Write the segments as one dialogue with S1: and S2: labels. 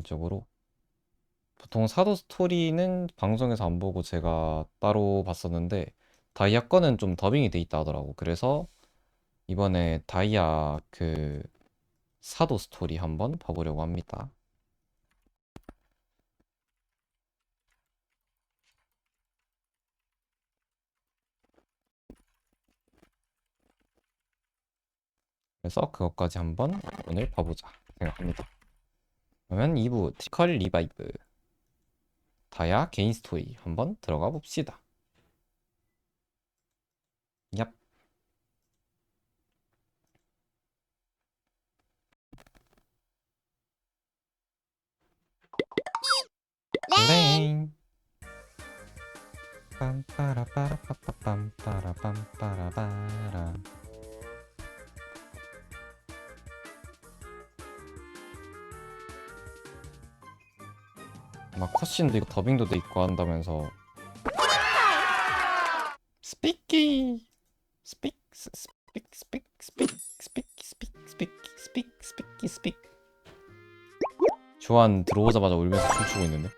S1: 개인적으로. 보통 사도 스토리는 방송에서 안 보고 제가 따로 봤었는데 다이아 거는 좀 더빙이 돼 있다 하더라고. 그래서 이번에 다이아 그 사도 스토리 한번 봐보려고 합니다. 그래서 그것까지 한번 오늘 봐보자 생각합니다. 그러면 2부 티컬 리바이브 다야 개인 스토리 한번 들어가 봅시다. 얍. 랭. 빰빠라빠라빠빰빠라빰빠라빠라. 막 컷신도 있고 더빙도 돼 있고 한다면서. 스피키 스픽 스픽 스픽 스픽 스픽 스픽 스픽 스픽 스픽 스픽. 조한 들어오자마자 울면서 춤추고 있는데.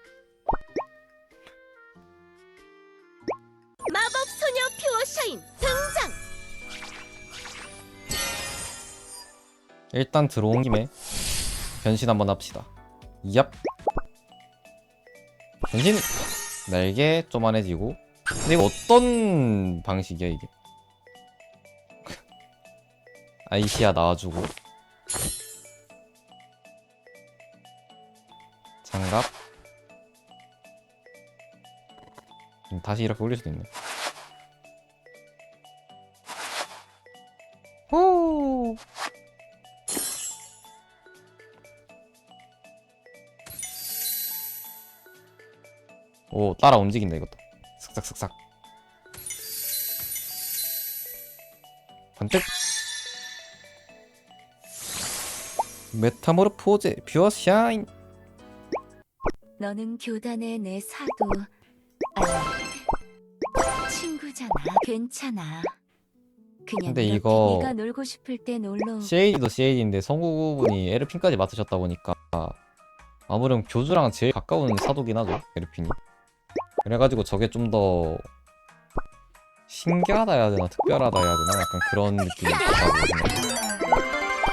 S2: 마법 소녀 퓨어샤인 등장!
S1: 일단 들어온 김에 변신 한번 합시다. 얍. 변신. 날개 쪼만해지고. 근데 이거 어떤 방식이야 이게? 아이시아 나와주고 장갑. 다시 이렇게 올릴 수도 있네. 호. 오, 따라 움직인다 이것도. 슥싹슥싹. 번뜩. 메타모르포즈 퓨어 샤인.
S2: 너는 교단의 내 사도 아니 친구잖아. 괜찮아. 그냥
S1: 근데
S2: 이렇게
S1: 이거
S2: 네가 놀고 싶을 때 놀러.
S1: CAD도 CAD인데 성우분이 에르핀까지 맡으셨다 보니까 아무래도 교주랑 제일 가까운 사도긴 하죠, 에르핀이. 그래가지고 저게 좀 더 신기하다 해야 되나 특별하다 해야 되나 약간 그런 느낌이 있다고 생각해요.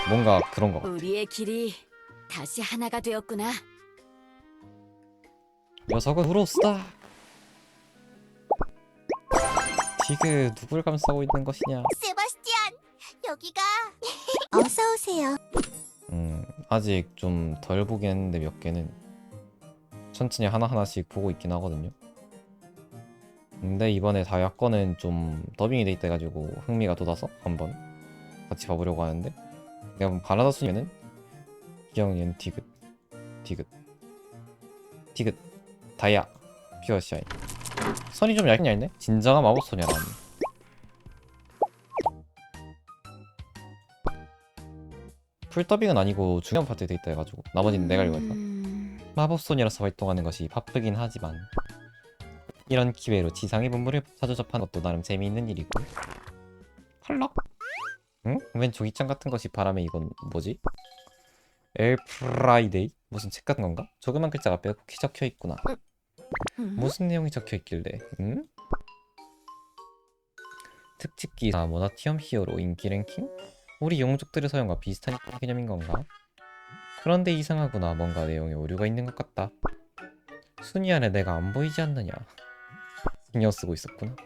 S1: 뭔가 그런 거 같아.
S2: 우리의 길이 다시 하나가 되었구나.
S1: 녀석은 브로스다. 디그 누굴 감싸고 있는 것이냐.
S2: 세바스티안, 여기가 어서 오세요.
S1: 아직 좀 덜 보긴 했는데 몇 개는 천천히 하나하나씩 보고 있긴 하거든요. 근데 이번에 다이아 거는 좀 더빙이 돼 있다 해가지고 흥미가 돋아서 한번 같이 봐보려고 하는데, 내가 보면 바나나 순이면은 기영이는 디귿 디귿 디귿 다이아 퓨어 샤인. 선이 좀 얇긴 얇네. 진정한 마법 소녀 나왔네. 풀 더빙은 아니고 중요한 파트에 돼 있다 해가지고 나머지는 내가 읽어야겠다. 마법 소녀로서 활동하는 것이 바쁘긴 하지만 이런 기회로 지상의 분부를 자주 접하는 것도 나름 재미있는 일이고. 펄럭? 응? 왼쪽 입장 같은 것이 바람에 이건 뭐지? 엘프라이데이? 무슨 책 같은 건가? 조그만 글자가 빼곡히 적혀 있구나. 무슨 내용이 적혀 있길래? 응? 특집 기사 모나티엄 히어로 인기 랭킹? 우리 용족들의 서열과 비슷한 개념인 건가? 그런데 이상하구나. 뭔가 내용에 오류가 있는 것 같다. 순위 안에 내가 안 보이지 않느냐? 신경 쓰고 있었구나.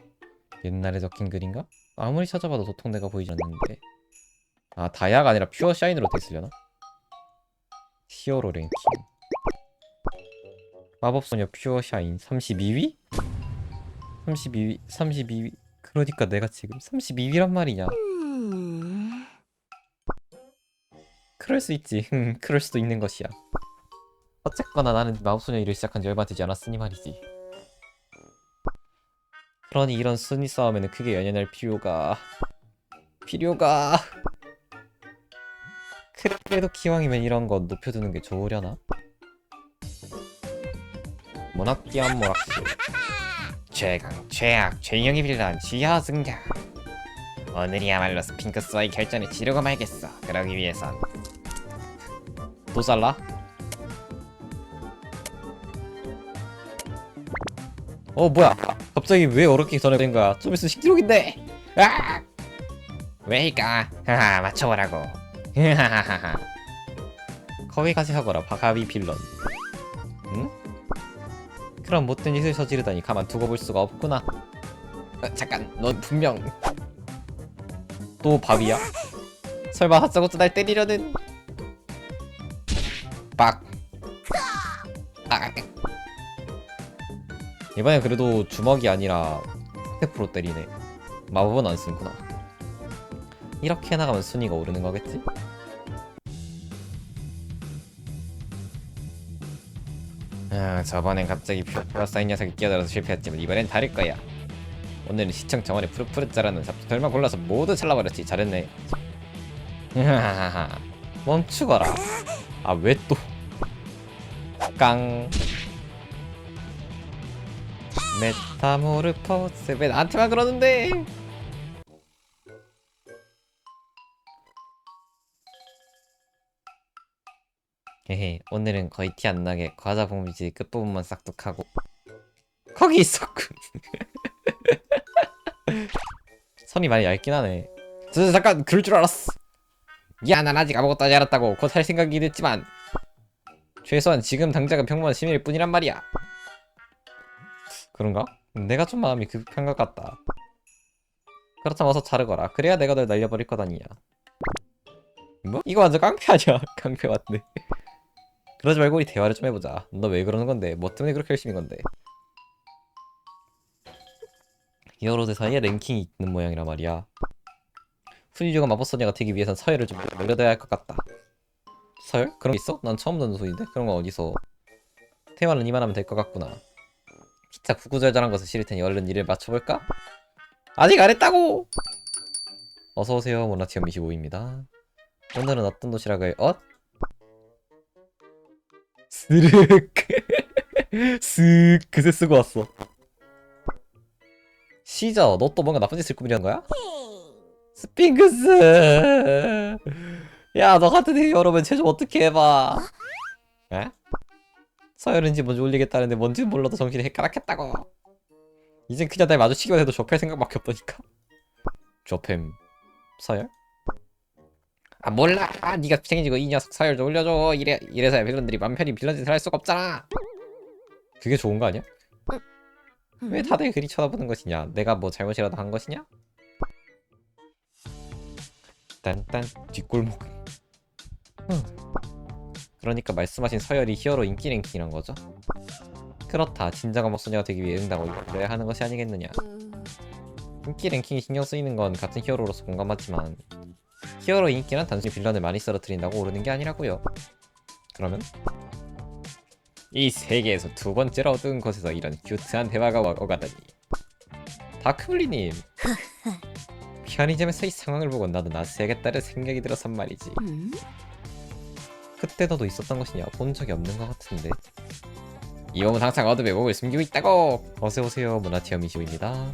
S1: 옛날에 적힌 글인가? 아무리 찾아봐도 도통 내가 보이지 않는데. 아, 다이아가 아니라 퓨어 샤인으로 돼 있으려나? 히어로 랭킹. 마법소녀 퓨어 샤인 32위? 32위, 32위. 그러니까 내가 지금 32위란 말이냐? 그럴 수 있지. 그럴 수도 있는 것이야. 어쨌거나 나는 마법소녀 일을 시작한 지 얼마 되지 않았으니 말이지. 그러니 이런 순위 싸움에는 크게 연연할 필요가. 그래도 기왕이면 이런 거 높여두는 게 좋으려나? 모나티엄 모락스 최강 최악 최영이 빌런 지하 승자. 오늘이야말로 스핑크스와의 결전을 치르고 말겠어. 그러기 위해선 또 잘라? 뭐야 갑자기 왜 어렵게 전화된 거야. 좀 있으면 식지록인데. 아! 왜일까? 하하 맞춰보라고. 하하하하. 거기까지 하거라 바가비 빌런. 응? 그런 못된 짓을 저지르다니 가만 두고 볼 수가 없구나. 잠깐 넌 분명 또 밥이야? 설마 다짜고짜 날 때리려는. 빡. 아. 이번엔 그래도 주먹이 아니라 스텝으로 때리네. 마법은 안 쓰는구나. 이렇게 나가면 순위가 오르는 거겠지? 저번엔 갑자기 뼈 쌓인 녀석이 끼어들어서 실패했지만 이번엔 다를 거야. 오늘은 시청 정원에 푸릇푸릇 자라는 잡초들만 골라서 모두 잘라버렸지. 잘했네. 멈추거라. 아 왜 또? 깡. 메타모르포스. 왜 나한테만 그러는데? 헤헤, 오늘은 거의 티 안 나게 과자 봉지 끝부분만 싹둑하고. 거기 있었군. 선이 많이 얇긴 하네. 잠깐 그럴 줄 알았어. 야, 난 아직 아무것도 하지 않았다고. 곧 할 생각이긴 했지만 최소한 지금 당장은 평범한 시민일 뿐이란 말이야. 그런가? 내가 좀 마음이 급한 것 같다. 그렇다면 어서 자르거라. 그래야 내가 널 날려버릴 거다니야. 뭐? 이거 완전 깡패 아니야. 깡패 맞네. 그러지 말고 우리 대화를 좀 해보자. 너 왜 그러는 건데? 뭐 때문에 그렇게 열심히 건데? 히어로들 사이에 랭킹이 있는 모양이라 말이야. 훈이류가 마법소녀가 되기 위해선 서열을 좀 올려둬야 할 것 같다. 서열? 그런 게 있어? 난 처음 듣는 소리인데? 그런 건 어디서? 테마는 이만하면 될 것 같구나. 기타 구구절절한 것은 싫을 테니 얼른 일을 맞춰볼까? 아직 안 했다고! 어서오세요, 모나티엄 25입니다. 오늘은 어떤 도시락을, 스르륵. 쓱, 그새 쓰고 왔어. 시저, 너 또 뭔가 나쁜 짓을 꾸미려는 거야? 스핑크스! 야, 너 같은 애 여러분 쟤 좀 어떻게 해봐. 에? 서열은지 뭔지 올리겠다는데 뭔지는 몰라도 정신이 헷갈락했다고. 이젠 그냥 날 마주치기만 해도 좁힐 생각밖에 없다니까. 좁힘 서열? 아 몰라. 네가 책임지고 이 녀석 서열 좀 올려줘. 이래서야 빌런들이 맘 편히 빌런 짓을 할 수가 없잖아. 그게 좋은 거 아니야? 왜 다들 그리 쳐다보는 것이냐? 내가 뭐 잘못이라도 한 것이냐? 딴딴 뒷골목. 그러니까 말씀하신 서열이 히어로 인기 랭킹이란 거죠? 그렇다. 진정한 목소녀가 되기 위해 응당을 올려야 하는 것이 아니겠느냐. 인기 랭킹이 신경 쓰이는 건 같은 히어로로서 공감하지만 히어로 인기는 단순히 빌런을 많이 쓰러뜨린다고 오르는 게 아니라고요. 그러면? 이 세계에서 두 번째로 어두운 곳에서 이런 큐트한 대화가 오가다니. 다크블리님. 편의점에서 이 상황을 보고 나도 나서야겠다는 생각이 들어서 말이지. 그때 너도 있었던 것이냐? 본 적이 없는 것 같은데. 이 몸은 항상 어둠에 몸을 숨기고 있다고. 어서오세요, 모나티엄 25입니다.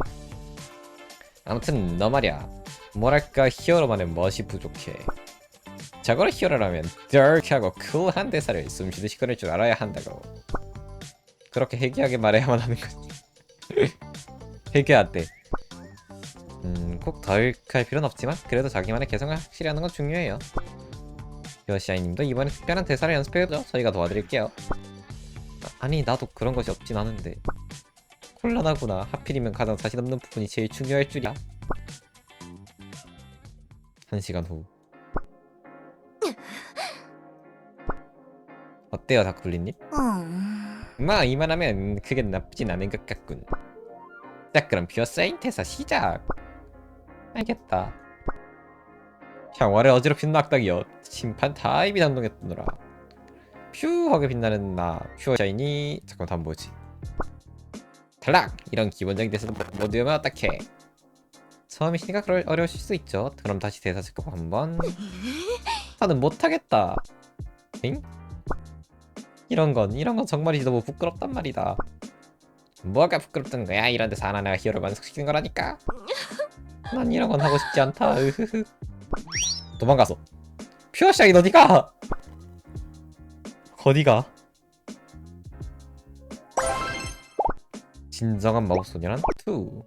S1: 아무튼 너 말이야, 뭐랄까 히어로만의 멋이 부족해. 저거를 히어로라면 더크하고 쿨한 대사를 숨쉬듯이 꺼낼 줄 알아야 한다고. 그렇게 해괴하게 말해야만 하는 거지. 해괴한데 꼭 더크할 필요는 없지만 그래도 자기만의 개성을 확실히 하는 건 중요해요. 요시아이님도 이번에 특별한 대사를 연습해보죠. 저희가 도와드릴게요. 아니 나도 그런 것이 없진 않은데. 곤란하구나. 하필이면 가장 자신 없는 부분이 제일 중요할 줄이야. 1시간 후. 어때요, 다크블리님? 이만하면 크게 나쁘진 않은 것 같군. 자, 그럼 뷰어사인 대사 시작. 알겠다. 평화를 어지럽힌 낙당이여. 심판 타입이 단동했노라. 퓨하게 빛나는 나 퓨어샤인이 잠깐 다음 뭐지? 탈락! 이런 기본적인 대사도 못 외우면 어떡해. 처음이시니까 어려우실 수 있죠. 그럼 다시 대사 체크 한번. 나는 못하겠다. 엥? 이런 건 정말이지 너무 부끄럽단 말이다. 뭐가 부끄럽던 거야? 이런 데서 하나 히어로 완성시키는 거라니까. 난 이런 건 하고 싶지 않다. 으흐흐. 도망가서. 퓨어샤인 어디가? 어디가? 진정한 마법소녀란 2.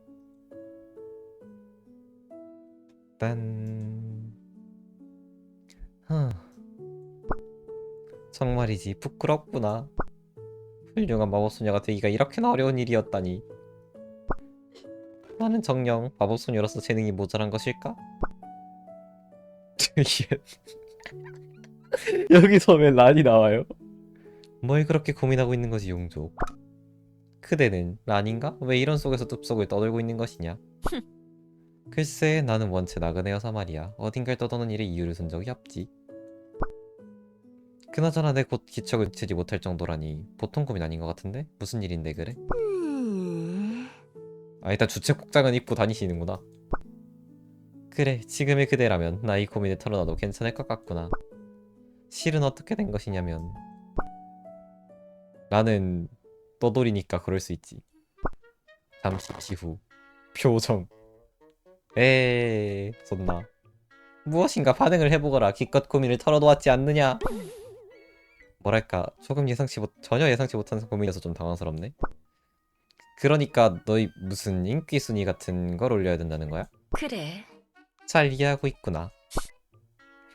S1: 딴. 정말이지 부끄럽구나. 훌륭한 마법소녀가 되기가 이렇게나 어려운 일이었다니. 나는 정녕 마법소녀로서 재능이 모자란 것일까? 여기서 왜 란이 나와요? 뭘 그렇게 고민하고 있는 거지, 용족? 그대는 란인가? 왜 이런 속에서 숲속을 떠돌고 있는 것이냐? 글쎄, 나는 원체 나그네여서 말이야. 어딘가를 떠도는 일에 이유를 둔 적이 없지. 그나저나 내 곧 기척을 치지 못할 정도라니 보통 고민 아닌 것 같은데? 무슨 일인데 그래? 아, 일단 주책복장은 입고 다니시는구나. 그래, 지금의 그대라면 나 이 고민을 털어놔도 괜찮을 것 같구나. 실은 어떻게 된 것이냐면 나는 떠돌이니까 그럴 수 있지. 잠시 후 표정. 좋나. 무엇인가 반응을 해보거라. 기껏 고민을 털어놓았지 않느냐. 뭐랄까, 조금 전혀 예상치 못한 고민이어서 좀 당황스럽네. 그러니까 너희 무슨 인기 순위 같은 걸 올려야 된다는 거야?
S2: 그래.
S1: 잘 이해하고 있구나.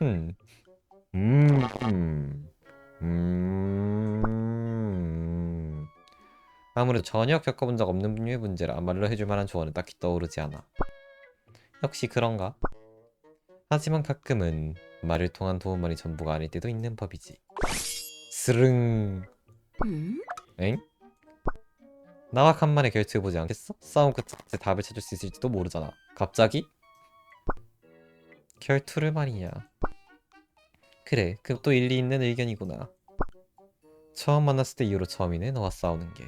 S1: 음. 음. 아무래도 전혀 겪어본 적 없는 분야의 문제라 말로 해줄 만한 조언은 딱히 떠오르지 않아. 역시 그런가? 하지만 가끔은 말을 통한 도움만이 전부가 아닐 때도 있는 법이지. 스릉. 엥? 나와 간만에 결투해보지 않겠어? 싸움 끝에 답을 찾을 수 있을지도 모르잖아. 갑자기? 결투를 말이야. 그래, 그것도 일리 있는 의견이구나. 처음 만났을 때 이후로 처음이네, 너와 싸우는 게.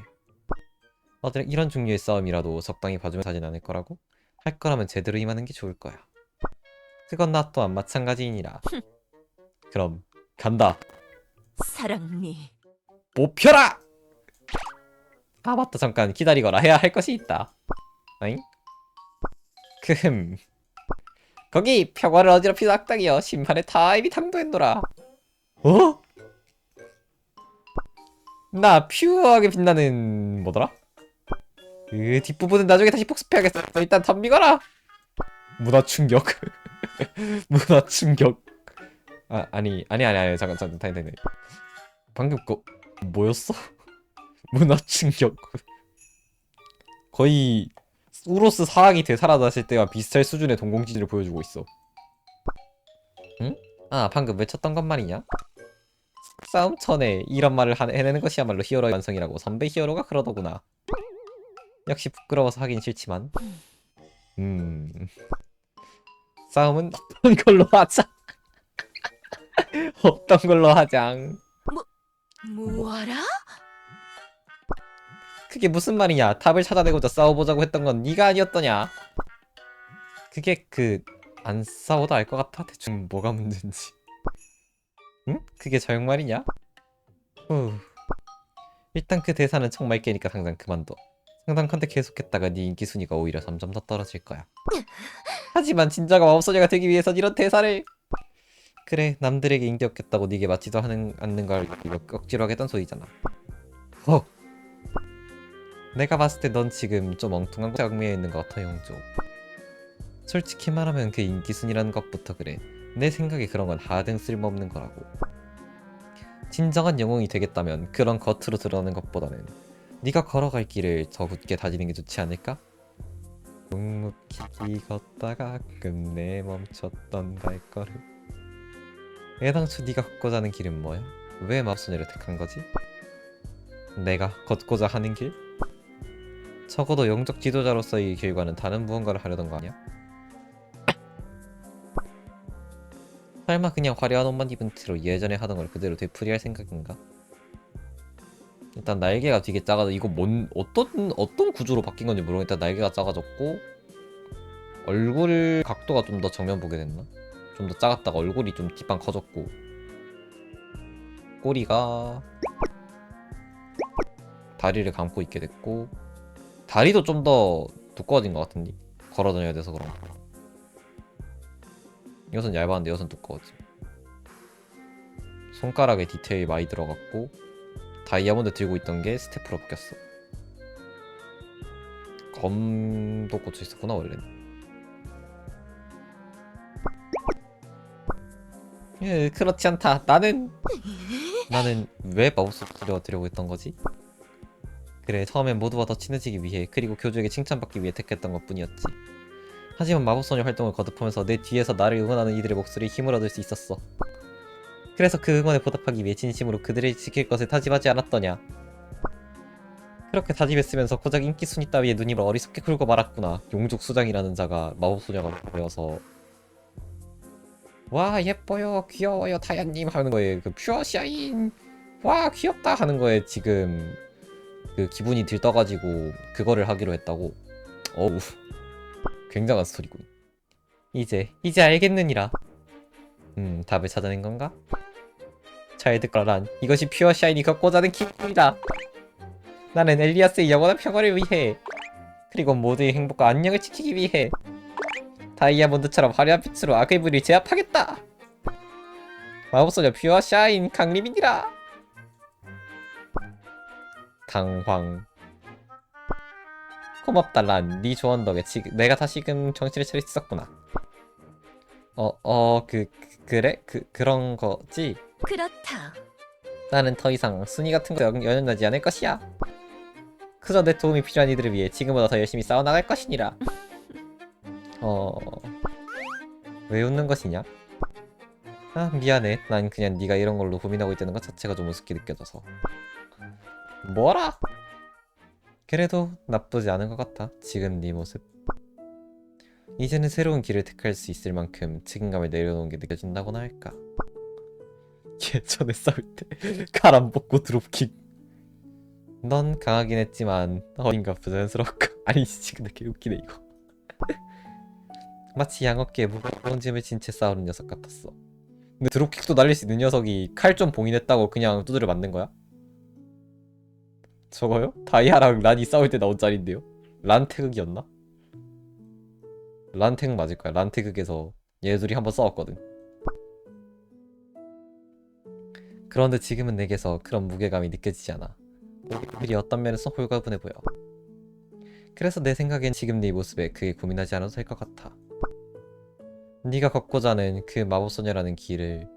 S1: 어들 이런 종류의 싸움이라도 적당히 봐주면 하진 않을 거라고? 할 거라면 제대로 임하는 게 좋을 거야. 그건 나 또한 마찬가지이니라. 그럼 간다.
S2: 사랑니.
S1: 뽑혀라! 아 맞다, 잠깐 기다리거라. 해야 할 것이 있다. 아잉? 크흠. 거기 평화를 어지럽히는 악당이여, 심판의 타임이 당도했노라. 어? 나 퓨어하게 빛나는 뭐더라? 그 뒷부분은 나중에 다시 복습해야겠어. 일단 덤비거라. 문화 충격. 문화 충격. 아니 잠깐 타임. 방금 거 뭐였어? 문화 충격. 거의 우로스 사학이 되살아났을 때와 비슷할 수준의 동공지진을 보여주고 있어. 응? 아, 방금 외쳤던 것 말이냐? 싸움 전에 이런 말을 해내는 것이야말로 히어로의 완성이라고 선배 히어로가 그러더구나. 역시 부끄러워서 하긴 싫지만. 싸움은 없던 걸로 하자. 없던 걸로 하장.
S2: 뭐하라?
S1: 그게 무슨 말이냐? 답을 찾아내고자 싸워보자고 했던 건 네가 아니었더냐? 그게 안 싸워도 알 것 같아. 대충 뭐가 문제인지. 응? 그게 정말이냐? 후. 일단 그 대사는 정말 깨니까 당장 그만둬. 상당컨대 계속했다가 네 인기 순위가 오히려 점점 더 떨어질 거야. 하지만 진짜가 마법소녀가 되기 위해선 이런 대사를. 그래, 남들에게 인기 없겠다고 네게 맞지도 않는 걸 억지로 하겠다는 소리잖아. 내가 봤을 때 넌 지금 좀 엉뚱한 곳에 얽매여 있는 것 같아, 영조. 솔직히 말하면 그 인기순이라는 것부터 그래. 내 생각에 그런 건 하등 쓸모없는 거라고. 진정한 영웅이 되겠다면 그런 겉으로 드러나는 것보다는 네가 걸어갈 길을 더 굳게 다지는 게 좋지 않을까? 묵묵히 걷다가 끝내 멈췄던 발걸음. 애당초 네가 걷고자 하는 길은 뭐야? 왜 마법소녀를 택한 거지? 내가 걷고자 하는 길? 적어도 영적 지도자로서의 결과는 다른 무언가를 하려던 거 아니야? 설마 그냥 화려한 옷만 입은 채로 예전에 하던 걸 그대로 되풀이할 생각인가? 일단 날개가 되게 작아서 이거 어떤 구조로 바뀐 건지 모르겠다. 날개가 작아졌고 얼굴 각도가 좀 더 정면 보게 됐나? 좀 더 작았다가 얼굴이 좀 뒷방 커졌고 꼬리가 다리를 감고 있게 됐고 다리도 좀 더 두꺼워진 것 같은데 걸어 다녀야 돼서 그런가. 이것은 얇았는데 이것은 두꺼워지. 손가락에 디테일이 많이 들어갔고 다이아몬드 들고 있던 게 스태프로 바뀌었어. 검도 꽂혀 있었구나 원래는. 그렇지 않다. 나는 왜 마법소리가 되려고 했던 거지? 그래, 처음엔 모두와 더 친해지기 위해, 그리고 교주에게 칭찬받기 위해 택했던 것뿐이었지. 하지만 마법소녀 활동을 거듭하면서 내 뒤에서 나를 응원하는 이들의 목소리에 힘을 얻을 수 있었어. 그래서 그 응원에 보답하기 위해 진심으로 그들을 지킬 것을 다짐하지 않았더냐. 그렇게 다짐했으면서 고작 인기 순위 따위에 눈이 어리석게 굴고 말았구나. 용족 수장이라는 자가 마법소녀가 되어서 와 예뻐요 귀여워요 다야님 하는 거에 그 퓨어 샤인 와 귀엽다 하는 거에 지금 그 기분이 들떠가지고 그거를 하기로 했다고. 어우 굉장한 스토리군. 이제 알겠느니라. 답을 찾아낸 건가? 잘 듣거라. 이것이 퓨어 샤인이 갖고자 하는 기쁨이다. 나는 엘리아스의 영원한 평화를 위해, 그리고 모두의 행복과 안녕을 지키기 위해 다이아몬드처럼 화려한 빛으로 악의 무리를 제압하겠다. 마법소녀 퓨어 샤인 강림이니라. 당황. 고맙다 란. 네 조언 덕에 내가 다시금 정신을 차릴 수 있었구나. 그래? 그런 거지?
S2: 그렇다.
S1: 나는 더 이상 순위 같은 거 연연하지 않을 것이야. 그저 내 도움이 필요한 이들을 위해 지금보다 더 열심히 싸워나갈 것이니라. 왜 웃는 것이냐? 아 미안해. 난 그냥 네가 이런 걸로 고민하고 있다는 것 자체가 좀 우습게 느껴져서. 뭐라? 그래도 나쁘지 않은 것 같아. 지금 네 모습. 이제는 새로운 길을 택할 수 있을 만큼 책임감을 내려놓은 게 느껴진다고나 할까. 예전에 싸울 때 칼 안 벗고 드롭킥. 넌 강하긴 했지만 어딘가 부자연스럽고 아니 근데 개웃기네 이거. 마치 양어깨에 무거운 짐을 진 채 싸우는 녀석 같았어. 근데 드롭킥도 날릴 수 있는 녀석이 칼 좀 봉인했다고 그냥 두드려 맞는 거야? 저거요? 다이아랑 란이 싸울 때 나온 짤인데요? 란태극이었나? 란태극 맞을 거야. 란태극에서 얘 둘이 한번 싸웠거든. 그런데 지금은 내게서 그런 무게감이 느껴지지 않아. 오히려 어떤 면에서 홀가분해 보여. 그래서 내 생각엔 지금 네 모습에 그게 고민하지 않아도 될 것 같아. 네가 걷고자 하는 그 마법소녀라는 길을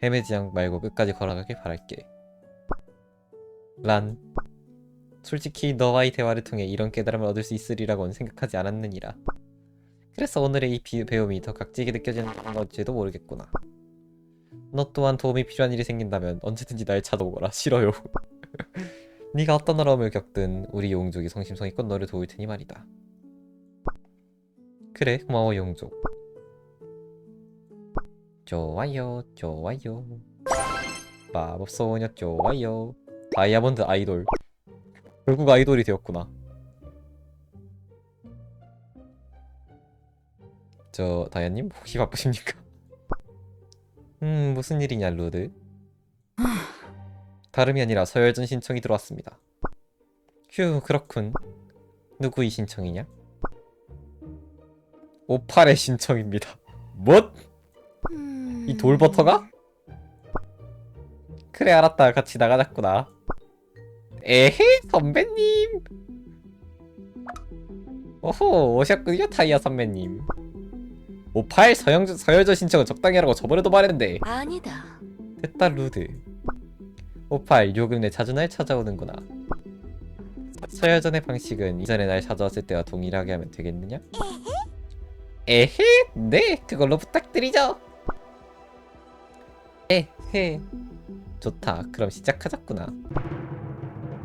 S1: 헤매지 말고 끝까지 걸어가길 바랄게. 란. 솔직히 너와의 대화를 통해 이런 깨달음을 얻을 수 있으리라고는 생각하지 않았느니라. 그래서 오늘의 이 배움이 더 각지게 느껴지는 건지도 모르겠구나. 너 또한 도움이 필요한 일이 생긴다면 언제든지 날 찾아오거라. 싫어요. 네가 어떤 어려움을 겪든 우리 용족이 성심성의껏 너를 도울 테니 말이다. 그래 고마워 용족. 좋아요 좋아요. 마법소녀 좋아요. 다이아몬드 아이돌. 결국 아이돌이 되었구나. 저 다이아님 혹시 바쁘십니까? 무슨 일이냐 루드? 다름이 아니라 서열전 신청이 들어왔습니다. 휴 그렇군. 누구의 신청이냐? 58의 신청입니다. 뭣? 이 돌버터가? 그래 알았다. 같이 나가자꾸나. 에헤 선배님. 오호 오셨군요 타이어 선배님. 58 서열전 신청은 적당히 하라고 저번에도 말했는데.
S2: 아니다.
S1: 됐다 루드. 58 요금 내 자주 날 찾아오는구나. 서열전의 방식은 이전에 날 찾아왔을 때와 동일하게 하면 되겠느냐? 에헤 네 그걸로 부탁드리죠. 에헤 좋다. 그럼 시작하자꾸나.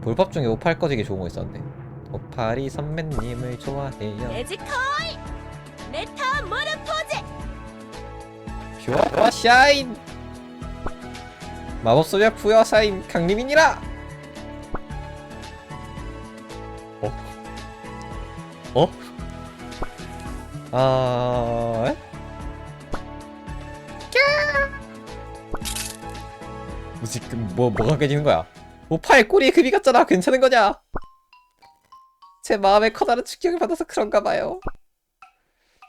S1: 볼법 중에 58 꺼지기 좋은 거 있었는데. 58이 선배님을 좋아해요.
S2: 매지컬 메타 모르포즈.
S1: 퓨어 샤인. 마법소녀 퓨어 샤인 강림이니라. 에? 지금 뭐가 깨지는 거야? 58 꼬리에 금이 갔잖아. 괜찮은 거냐? 제 마음에 커다란 충격을 받아서 그런가 봐요.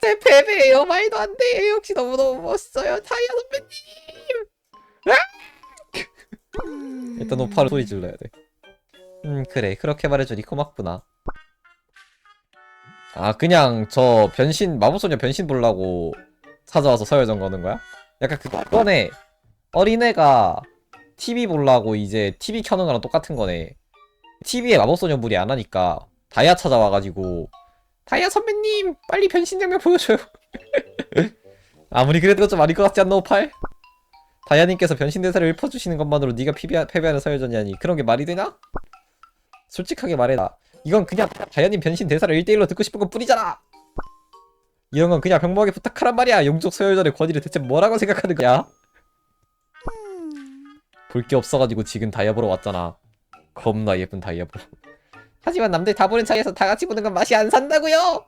S1: 제 베베예요. 말도 안 돼. 역시 너무너무 멋있어요. 타이어 선배님. 일단 58을 소리 질러야 돼. 그래. 그렇게 말해주니 고맙구나. 아 그냥 저 변신 마법소녀 변신 보려고 찾아와서 서열전 거는 거야? 약간 그거네. 어린애가 TV 보려고 이제 TV 켜는 거랑 똑같은 거네. TV에 마법소녀 물이 안 하니까 다이아 찾아와가지고 다이아 선배님 빨리 변신 장면 보여줘요. 아무리 그래도 좀 아닐 것 같지 않나 오팔? 다이아님께서 변신 대사를 읊어주시는 것만으로 네가 패배하는 서열전이라니 그런 게 말이 되나? 솔직하게 말해라. 이건 그냥 다이아님 변신 대사를 1대1로 듣고 싶은 것 뿐이잖아. 이런 건 그냥 평범하게 부탁하란 말이야. 용족 서열전의 권위를 대체 뭐라고 생각하는 거야? 볼 게 없어가지고 지금 다이아 보러 왔잖아. 겁나 예쁜 다이아 보러. 하지만 남들 다 보는 차이에서 다 같이 보는 건 맛이 안 산다고요.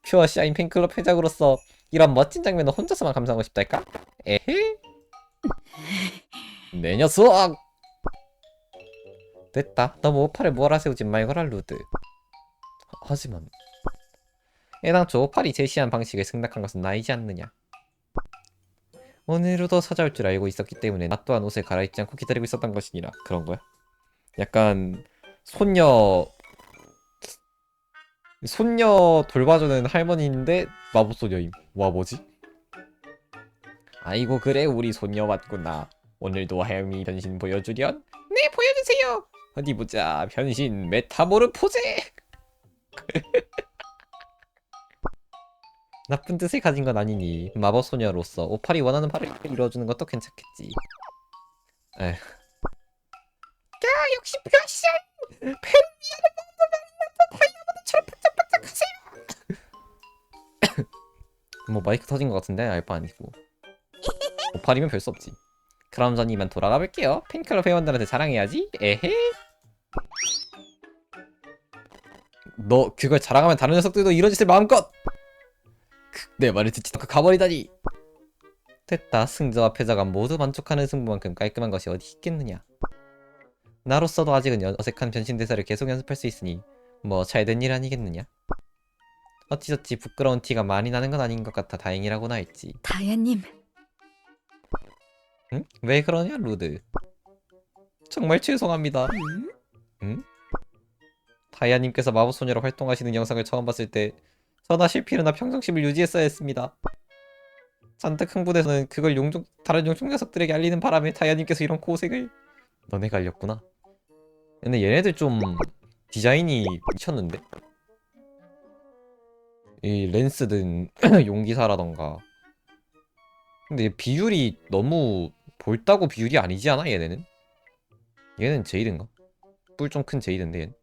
S1: 퓨어 샤인 팬클럽 회장으로서 이런 멋진 장면을 혼자서만 감상하고 싶달까? 에헤? 내 녀석! 됐다. 너무 오팔을 몰아세우지 말거라 루드. 하지만 애당초 오팔이 제시한 방식을 승낙한 것은 나이지 않느냐. 오늘로도 찾아올 줄 알고 있었기 때문에 나 또한 옷을 갈아입지 않고 기다리고 있었던 것이니라. 그런 거야? 약간 손녀 돌봐주는 할머니인데 마법소녀임. 와 뭐지? 아이고 그래 우리 손녀 왔구나. 오늘도 하영이 변신 보여주련? 네 보여주세요. 어디 보자. 변신 메타모르포제. 나쁜 뜻을 가진 건 아니니 마법소녀로서 오팔이 원하는 바를 이루어주는 것도 괜찮겠지. 에휴. 야 역시 벼시 페루니아를 먹는 다이아몬드처럼 반짝반짝하세요. 뭐 마이크 터진 것 같은데 알바 아니고. 오팔이면 별 수 없지. 그럼 전 이만 돌아가 볼게요. 팬클럽 회원들한테 자랑해야지. 에헤. 너 그걸 자랑하면 다른 녀석들도 이런 짓을 마음껏. 내 말을 듣지도 않고 가버리다니. 됐다. 승자와 패자가 모두 만족하는 승부만큼 깔끔한 것이 어디 있겠느냐. 나로서도 아직은 어색한 변신 대사를 계속 연습할 수 있으니 뭐 잘된 일 아니겠느냐. 어찌저찌 부끄러운 티가 많이 나는 건 아닌 것 같아 다행이라고나 했지.
S3: 다야님,
S1: 응? 왜 그러냐 루드. 정말 죄송합니다. 응? 다이아님께서 마법소녀로 활동하시는 영상을 처음 봤을 때 저나 실피르나 평정심을 유지했어야 했습니다. 잔뜩 흥분해서는 그걸 다른 용종 녀석들에게 알리는 바람에 다이아님께서 이런 고생을. 너네가 알렸구나. 근데 얘네들 좀 디자인이 미쳤는데? 이 랜스든 용기사라던가. 근데 비율이 너무 볼따고 비율이 아니지 않아 얘네는? 얘는 제이든가? 뿔 좀 큰 제이든데 얘는.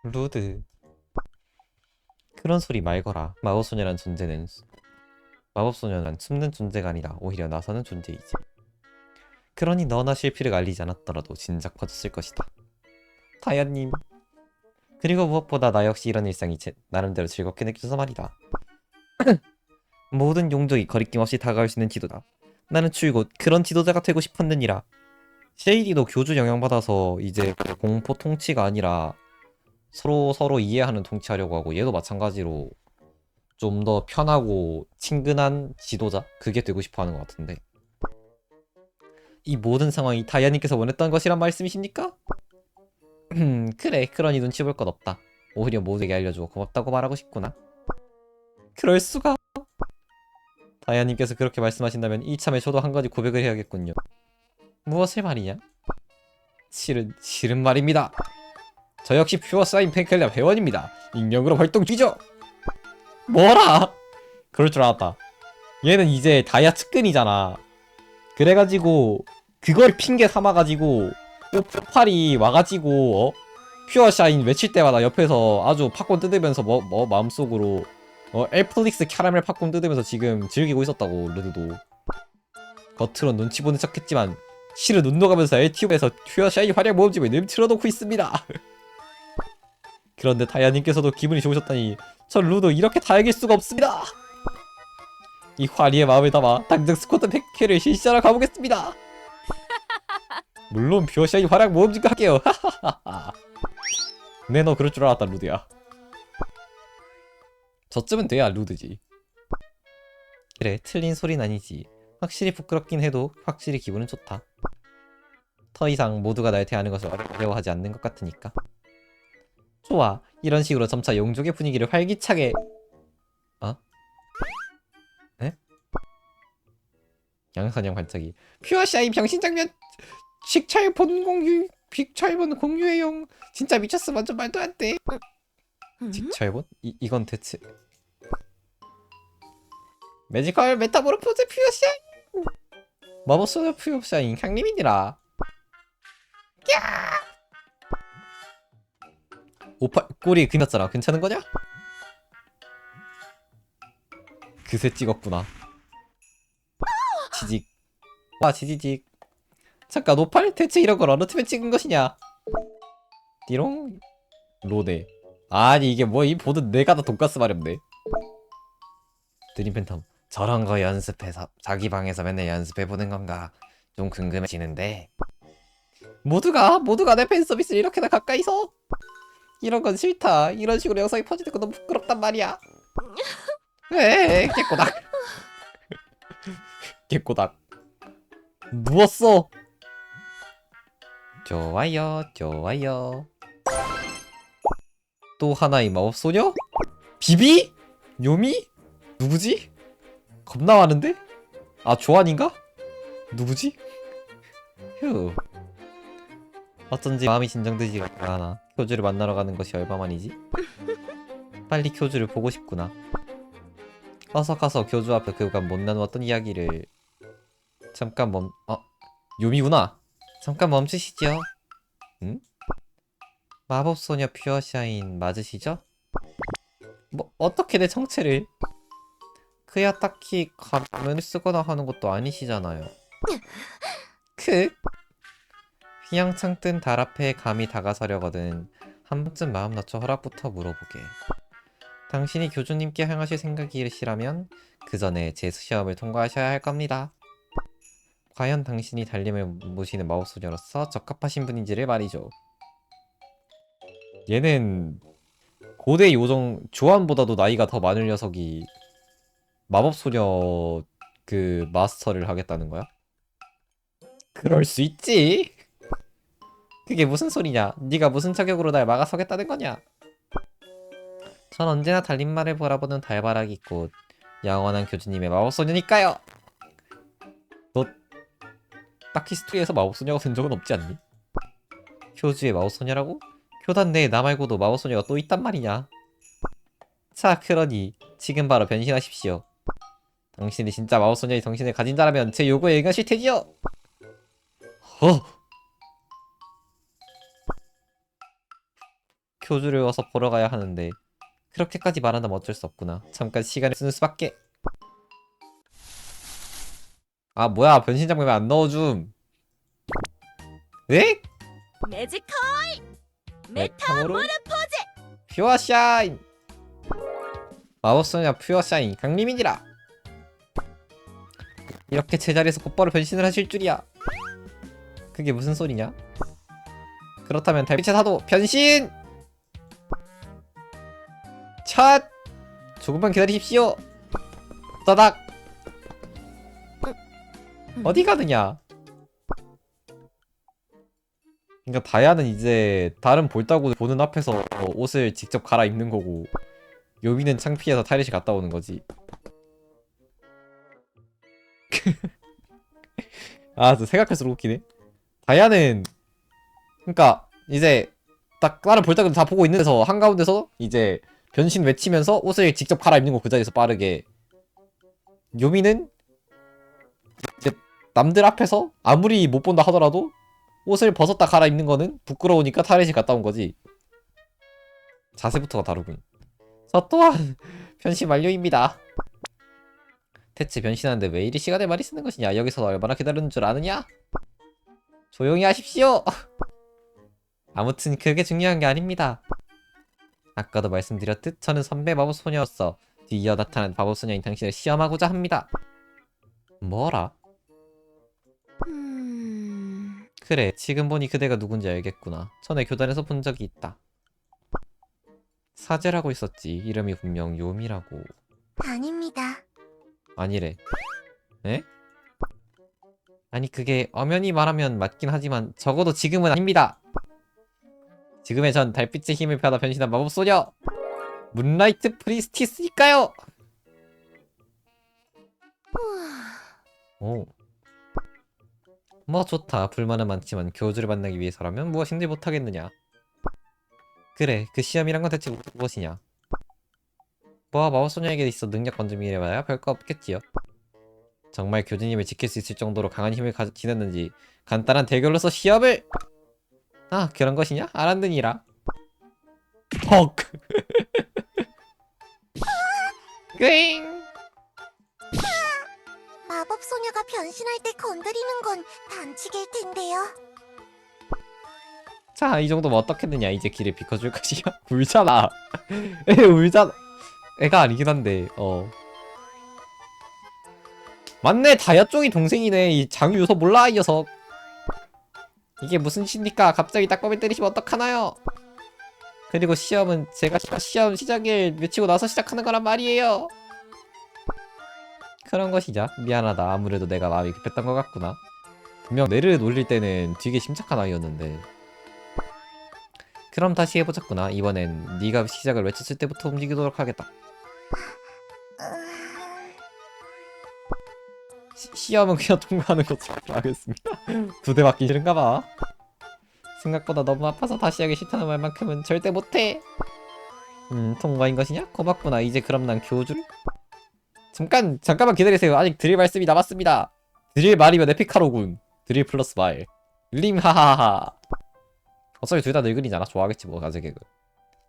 S1: 루드 그런 소리 말거라. 마법소녀란 숨는 존재가 아니라 오히려 나서는 존재이지. 그러니 너나 실피를 알리지 않았더라도 진작 퍼졌을 것이다. 다야님. 그리고 무엇보다 나 역시 이런 일상이 나름대로 즐겁게 느껴져서 말이다. 모든 용족이 거리낌 없이 다가올 수 있는 지도다. 나는 줄곧 그런 지도자가 되고 싶었느니라. 쉐이디도 교주 영향받아서 이제 공포 통치가 아니라 서로 이해하는 통치하려고 하고 얘도 마찬가지로 좀 더 편하고 친근한 지도자? 그게 되고 싶어 하는 것 같은데 이 모든 상황이 다이아님께서 원했던 것이란 말씀이십니까? 그래 그러니 눈치 볼 것 없다. 오히려 모두에게 알려주고 고맙다고 말하고 싶구나. 그럴수가. 다이아님께서 그렇게 말씀하신다면 이참에 저도 한 가지 고백을 해야겠군요. 무엇을 말이냐? 실은 말입니다. 저 역시 퓨어 사인 팬클럽 회원입니다. 익명으로 활동 중이죠. 뭐라? 그럴 줄 알았다. 얘는 이제 다이아 측근이잖아. 그래가지고 그걸 핑계 삼아가지고 오팔이 와가지고 퓨어 샤인 외칠 때마다 옆에서 아주 팝콘 뜯으면서 마음속으로 엘플릭스 캐러멜 팝콘 뜯으면서 지금 즐기고 있었다고. 루드도 겉으론 눈치 보는 척했지만 실은 눈 녹아면서 LTV에서 퓨어 샤인 활약 모음집을 늘 틀어놓고 있습니다. 그런데 다이아님께서도 기분이 좋으셨다니 전 루드 이렇게 다행일 수가 없습니다. 이 화리의 마음을 담아 당장 스쿼트 100회를 실시하러 가보겠습니다. 물론 퓨어 샤인 활약 모음집과 할게요. 네 너 그럴 줄 알았다 루드야. 저쯤은 돼야 루드지. 그래 틀린 소린 아니지. 확실히 부끄럽긴 해도 확실히 기분은 좋다. 더 이상 모두가 날 대하는 것을 어려워하지 않는 것 같으니까. 좋아. 이런 식으로 점차 용족의 분위기를 활기차게. 어? 에? 양선형 발차기. 퓨어샤이 병신 장면. 빅철본 공유해용. 진짜 미쳤어. 완전 말도 안 돼. 빅철본? 이건 대체 매지컬 메타모르포즈 퓨어샤이. 마법소녀 퓨어샤인 강림이니라. 야! 58 꼬리 금이었잖아. 괜찮은 거냐? 그새 찍었구나. 지직. 와 지지직. 잠깐 58 대체 이런 걸 어느 틈에 찍은 것이냐? 띠롱 로데. 아니 이게 뭐 이 보드 내가 다 돈가스 마렵네. 드림 팬텀. 저런 거 연습해서 자기 방에서 맨날 연습해보는 건가 좀 궁금해지는데. 모두가 내 팬 서비스를 이렇게나 가까이서. 이런 건 싫다. 이런 식으로 영상이 퍼지는 거 너무 부끄럽단 말이야. 에 깨꼬닥. 깨꼬닥. 누웠어. 좋아요 좋아요. 또 하나의 마법소녀? 비비? 요미? 누구지? 겁나 많은데? 아 조안인가? 누구지? 휴. 어쩐지 마음이 진정되지가 않아. 교주를 만나러 가는 것이 얼마만이지? 빨리 교주를 보고 싶구나. 어서 가서 교주 앞에 그간 못 나누었던 이야기를. 잠깐 요미구나. 잠깐 멈추시죠. 응? 마법소녀 퓨어샤인 맞으시죠? 뭐 어떻게 내 정체를? 그야 딱히 가면을 쓰거나 하는 것도 아니시잖아요. 휘황창 뜬 달 앞에 감히 다가서려거든 한 번쯤 마음 낮춰 허락부터 물어보게. 당신이 교주님께 향하실 생각이시라면 그 전에 재수시험을 통과하셔야 할 겁니다. 과연 당신이 달림을 모시는 마법소녀로서 적합하신 분인지를 말이죠. 얘는 고대 요정 조안보다도 나이가 더 많은 녀석이 마법소녀 그 마스터를 하겠다는 거야? 그럴 수 있지. 그게 무슨 소리냐? 네가 무슨 자격으로 날 막아서겠다는 거냐? 전 언제나 달림말을 바라보는 달바라기 꽃 영원한 교주님의 마법소녀니까요. 너 딱히 스토리에서 마법소녀가 된 적은 없지 않니? 교주의 마법소녀라고? 교단 내에 나 말고도 마법소녀가 또 있단 말이냐? 자 그러니 지금 바로 변신하십시오. 당신이 진짜 마법소녀의 정신을 가진 자라면 제 요구에 응하실 테지요. 교주를 어서 보러 가야 하는데 그렇게까지 말한다면 어쩔 수 없구나. 잠깐 시간을 쓰는 수밖에. 아 뭐야 변신 장면 왜 안 넣어줌? 에?
S2: 매지컬
S1: 메타모르포즈 퓨어샤인. 마법소녀 퓨어샤인 강림이니라. 이렇게 제자리에서 곧바로 변신을 하실 줄이야. 그게 무슨 소리냐? 그렇다면 달빛의 사도 변신! 첫! 조금만 기다리십시오. 따닥! 어디 가느냐? 그러니까 다야는 이제 다른 볼따구 보는 앞에서 옷을 직접 갈아입는 거고 요미는 창피해서 탈의실 갔다 오는 거지. 아, 저 생각할수록 웃기네. 다야는 그러니까 이제 딱 다른 볼따구들 다 보고 있는 데서 한가운데서 이제 변신 외치면서 옷을 직접 갈아입는 거 그 자리에서 빠르게. 요미는 이제 남들 앞에서 아무리 못 본다 하더라도 옷을 벗었다 갈아입는 거는 부끄러우니까 탈의실 갔다 온 거지. 자세부터가 다르군. 저 또한 변신 완료입니다. 대체 변신하는데 왜 이리 시간을 많이 쓰는 것이냐? 여기서 얼마나 기다리는 줄 아느냐? 조용히 하십시오. 아무튼 그게 중요한 게 아닙니다. 아까도 말씀드렸듯 저는 선배 마법소녀로서 뒤이어 나타난 마법소녀인 당신을 시험하고자 합니다. 뭐라? 그래, 지금 보니 그대가 누군지 알겠구나. 전에 교단에서 본 적이 있다. 사제라고 있었지. 이름이 분명 요미라고.
S2: 아닙니다.
S1: 아니래. 에? 아니 그게 엄연히 말하면 맞긴 하지만 적어도 지금은 아닙니다. 지금의 전 달빛의 힘을 받아 변신한 마법소녀 문라이트 프리스티스니까요. 오. 뭐 좋다. 불만은 많지만 교주를 만나기 위해서라면 무엇인들 못하겠느냐. 그래, 그 시험이란 건 대체 무엇이냐. 뭐 마법소녀에게 있어 능력 건짐이래봐야 별거 없겠지요. 정말 교주님을 지킬 수 있을 정도로 강한 힘을 지녔는지 간단한 대결로서 시험을. 아, 그런 것이냐? 알았느니라. 헉. 꽹.
S3: 마법 소녀가 변신할 때 건드리는 건 반칙일 텐데요.
S1: 자, 이 정도면 어떻겠느냐. 이제 길을 비켜줄 것이야. 울잖아. 애 울잖아. 애가 아니긴 한데 맞네. 다이아 쪽이 동생이네. 이 장유서 몰라 이 녀석. 이게 무슨 짓입니까? 갑자기 딱밤을 때리시면 어떡하나요? 그리고 시험은 제가 시험 시작일 미치고 나서 시작하는 거란 말이에요. 그런 것이자 미안하다. 아무래도 내가 마음이 급했던 것 같구나. 분명 내를 놀릴 때는 되게 심착한 아이였는데. 그럼 다시 해보자꾸나. 이번엔 네가 시작을 외쳤을 때부터 움직이도록 하겠다. 시험은 그냥 통과하는 것으로 하겠습니다. 2대 맞기 싫은가봐. 생각보다 너무 아파서 다시 하기 싫다는 말만큼은 절대 못해. 통과인 것이냐? 고맙구나. 이제 그럼 난 교주를? 잠깐만 기다리세요. 아직 드릴 말씀이 남았습니다. 드릴 말이면 에피카로군. 드릴 플러스 말. 림하하하. 어차피 둘 다 늙은이잖아. 좋아하겠지 뭐 가제 개그.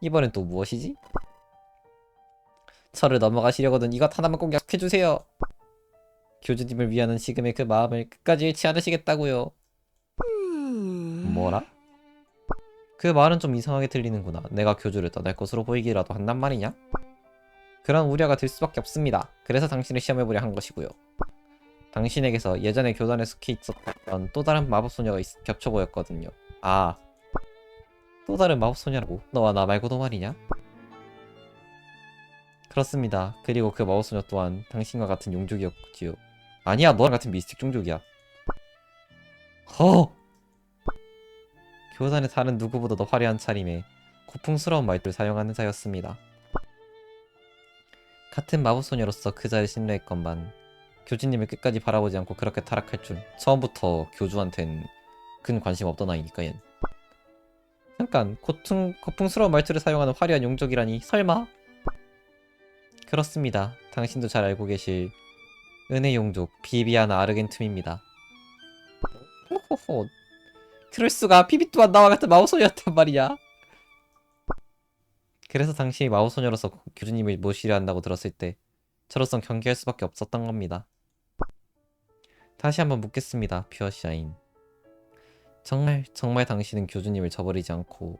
S1: 이번엔 또 무엇이지? 철을 넘어가시려거든 이것 하나만 꼭 약속해주세요. 교주님을 위하는 지금의 그 마음을 끝까지 잃지 않으시겠다고요. 뭐라? 그 말은 좀 이상하게 들리는구나. 내가 교주를 떠날 것으로 보이기라도 한단 말이냐? 그런 우려가 들 수밖에 없습니다. 그래서 당신을 시험해보려 한 것이고요. 당신에게서 예전에 교단에 속해 있었던 또 다른 마법소녀가 겹쳐 보였거든요. 아, 또 다른 마법소녀라고? 너와 나 말고도 말이냐? 그렇습니다. 그리고 그 마법소녀 또한 당신과 같은 용족이었지요. 아니야, 너랑 같은 미스틱 종족이야. 허! 교단의 다른 누구보다도 화려한 차림에 고풍스러운 말투를 사용하는 자였습니다. 같은 마법소녀로서 그 자를 신뢰했건만 교주님을 끝까지 바라보지 않고 그렇게 타락할 줄. 처음부터 교주한텐 큰 관심 없던 아이니까 얜. 잠깐, 고풍스러운 말투를 사용하는 화려한 용족이라니 설마? 그렇습니다. 당신도 잘 알고 계실 은혜 용족 비비아나 아르겐툼입니다. 호호호. 그럴 수가. 피비 또한 나와 같은 마법소녀였단 말이야. 그래서 당신이 마법소녀로서 교주님을 모시려 한다고 들었을 때 저로선 경계할 수밖에 없었던 겁니다. 다시 한번 묻겠습니다. 퓨어샤인. 정말 당신은 교주님을 저버리지 않고.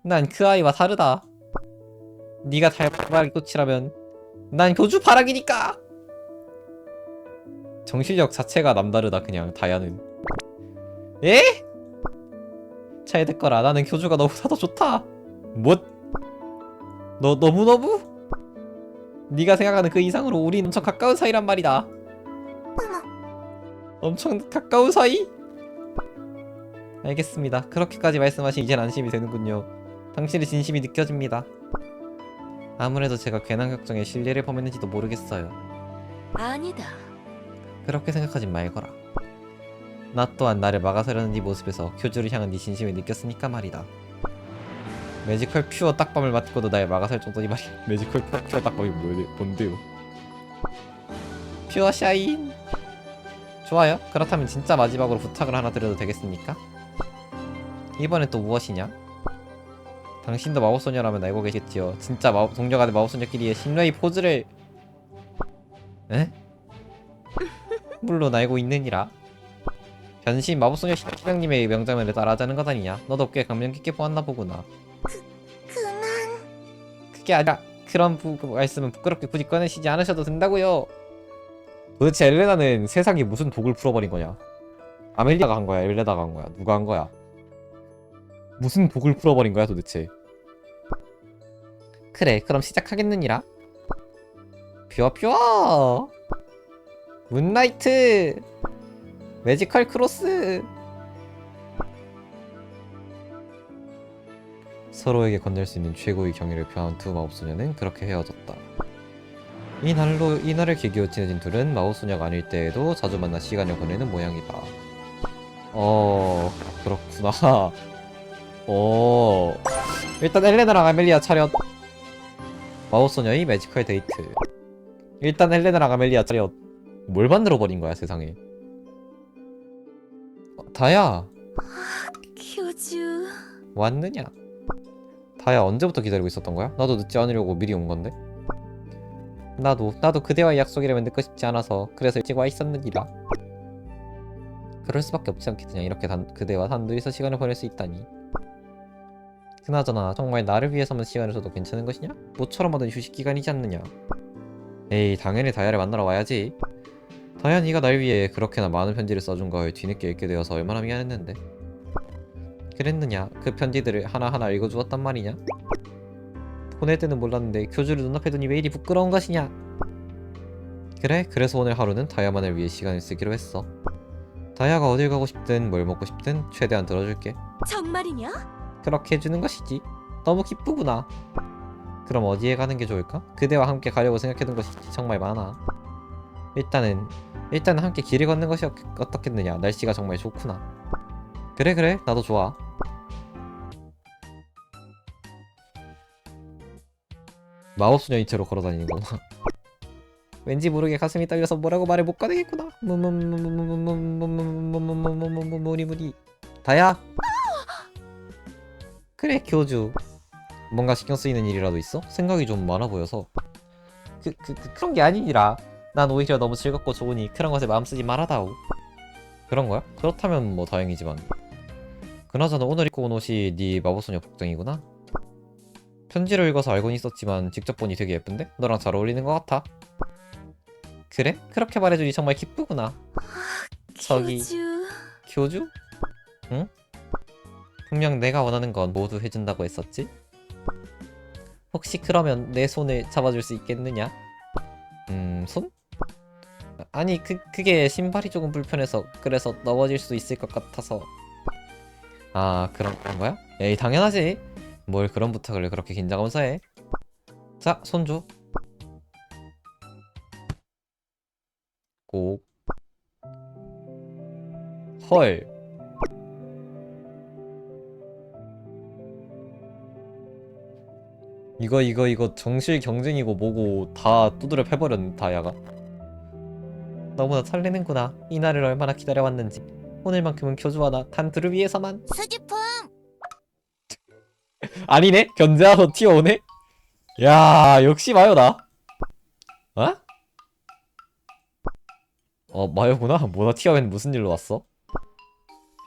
S1: 난 그 아이와 다르다. 네가 달바라기 꽃이라면 난 교주 바라기니까. 정신력 자체가 남다르다. 그냥 다야는. 에? 잘 듣거라. 나는 교주가 너무나도 좋다. 뭐? 너 너무너무? 네가 생각하는 그 이상으로 우린 엄청 가까운 사이란 말이다. 엄청 가까운 사이? 알겠습니다. 그렇게까지 말씀하시니 이젠 안심이 되는군요. 당신의 진심이 느껴집니다. 아무래도 제가 괜한 걱정에 신뢰를 범했는지도 모르겠어요.
S2: 아니다.
S1: 그렇게 생각하진 말거라. 나 또한 나를 막아서려는 네 모습에서 교주를 향한 네 진심을 느꼈으니까 말이다. 매지컬 퓨어 딱밤을 맞고도 날 막아설 정도니 말이야. 매지컬 퓨어 딱밤이 뭔데요? 퓨어 샤인. 좋아요. 그렇다면 진짜 마지막으로 부탁을 하나 드려도 되겠습니까? 이번엔 또 무엇이냐? 당신도 마법소녀라면 알고 계시겠지요. 진짜 동료 간의 마법소녀끼리의 신뢰의 포즈를. 에? 물론 알고 있느니라. 변신 마법소녀 시장님의 명장면을 따라하자는 것 아니냐? 너도 꽤 감명 깊게 보았나 보구나.
S3: 그만.
S1: 그게 아니라 그런 말씀은 부끄럽게 굳이 꺼내시지 않으셔도 된다고요. 도대체 엘레나는 세상에 무슨 독을 풀어버린 거냐? 아멜리아가 한 거야? 엘레나가 한 거야? 누가 한 거야? 무슨 독을 풀어버린 거야 도대체? 그래, 그럼 시작하겠느니라. 퓨어 문라이트. 매지컬 크로스. 서로에게 건넬 수 있는 최고의 경의를 표한 두 마법소녀는 그렇게 헤어졌다. 이날을 계기로 친해진 둘은 마법소녀가 아닐 때에도 자주 만나 시간을 보내는 모양이다. 그렇구나. 일단 엘레나랑 아멜리아 차렷. 마법소녀의 매지컬 데이트. 일단 엘레나랑 아멜리아 차렷. 뭘 만들어버린 거야 세상에. 다야
S2: 교주.
S1: 왔느냐? 다야 언제부터 기다리고 있었던 거야? 나도 늦지 않으려고 미리 온 건데. 나도 그대와의 약속이라면 늦고 싶지 않아서 그래서 일찍 와 있었느니라. 그럴 수밖에 없지 않겠느냐. 이렇게 그대와 단둘이서 시간을 보낼 수 있다니. 그나저나 정말 나를 위해서만 시간을 줘도 괜찮은 것이냐? 모처럼 얻은 휴식기간이지 않느냐. 에이 당연히 다야를 만나러 와야지. 다야 네가 날 위해 그렇게나 많은 편지를 써준 걸 뒤늦게 읽게 되어서 얼마나 미안했는데. 그랬느냐? 그 편지들을 하나하나 읽어주었단 말이냐? 보낼 때는 몰랐는데 교주를 눈앞에 두니 왜 이리 부끄러운 것이냐? 그래, 그래서 오늘 하루는 다야만을 위해 시간을 쓰기로 했어. 다야가 어딜 가고 싶든 뭘 먹고 싶든 최대한 들어줄게.
S2: 정말이냐?
S1: 그렇게 해주는 것이지. 너무 기쁘구나. 그럼 어디에 가는 게 좋을까? 그대와 함께 가려고 생각해둔 것이 정말 많아. 일단은 함께 길을 걷는 것이 어떻겠느냐. 날씨가 정말 좋구나. 그래 나도 좋아. 마법소녀인 채로 걸어다니는구나. 왠지 모르게 가슴이 떨려서 뭐라고 말을 못 꺼내겠구나. 무리 다야. 그래 교주. 뭔가 신경 쓰이는 일이라도 있어? 생각이 좀 많아 보여서. 그런 게 아니니라. 난 오히려 너무 즐겁고 좋으니 그런 것에 마음 쓰지 말아다오. 그런 거야? 그렇다면 뭐 다행이지만. 그나저나 오늘 입고 온 옷이 네 마법소녀 복장이구나. 편지를 읽어서 알고는 있었지만 직접 보니 되게 예쁜데? 너랑 잘 어울리는 것 같아. 그래? 그렇게 말해주니 정말 기쁘구나. 저기 교주? 응? 분명 내가 원하는 건 모두 해준다고 했었지? 혹시 그러면 내 손을 잡아줄 수 있겠느냐? 손? 아니 그게 신발이 조금 불편해서 그래서 넘어질 수 있을 것 같아서. 아 그런 거야? 에이 당연하지. 뭘 그런 부탁을 그렇게 긴장하면서 해. 자 손 줘. 꼭. 헐. 이거 정실 경쟁이고 뭐고 다 두드려 패버렸네 다야가. 너무나 설레는구나. 이날을 얼마나 기다려왔는지. 오늘만큼은 교주와 나 단둘을 위해서만.
S3: 수집품.
S1: 아니네? 견제하러 튀어오네? 야 역시 마요다. 마요구나. 뭐나 튀어오면 무슨 일로 왔어?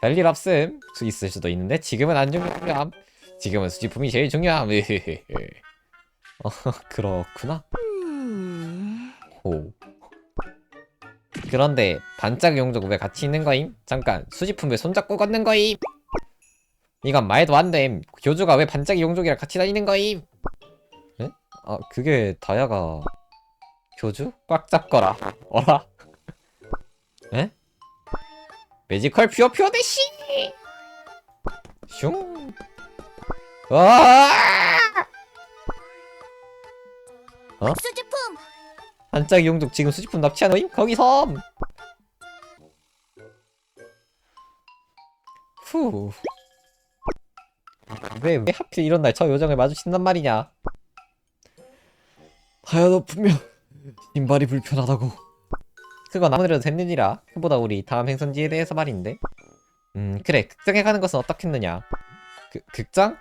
S1: 별일 없음. 있을 수도 있는데 지금은 안 중요함. 지금은 수집품이 제일 중요함. 그렇구나. 호. 그런데 반짝 용족 왜 같이 있는 거임? 잠깐 수집품 왜 손잡고 걷는 거임? 이건 말도 안 됨. 교주가 왜 반짝이 용족이랑 같이 다니는 거임? 에? 아 그게 다야가 교주? 꽉 잡거라. 어라? 에? 매지컬 퓨어 대시! 슝! 와!
S3: 수집품.
S1: 반짝이 용족 지금 수집품 납치하노임? 거기서! 후. 왜 하필 이런 날 저 요정을 마주친단 말이냐? 다야 너 분명 신발이 불편하다고. 그건 아무래도 됐느니라. 그보다 우리 다음 행선지에 대해서 말인데. 그래 극장에 가는 것은 어떻겠느냐? 극장?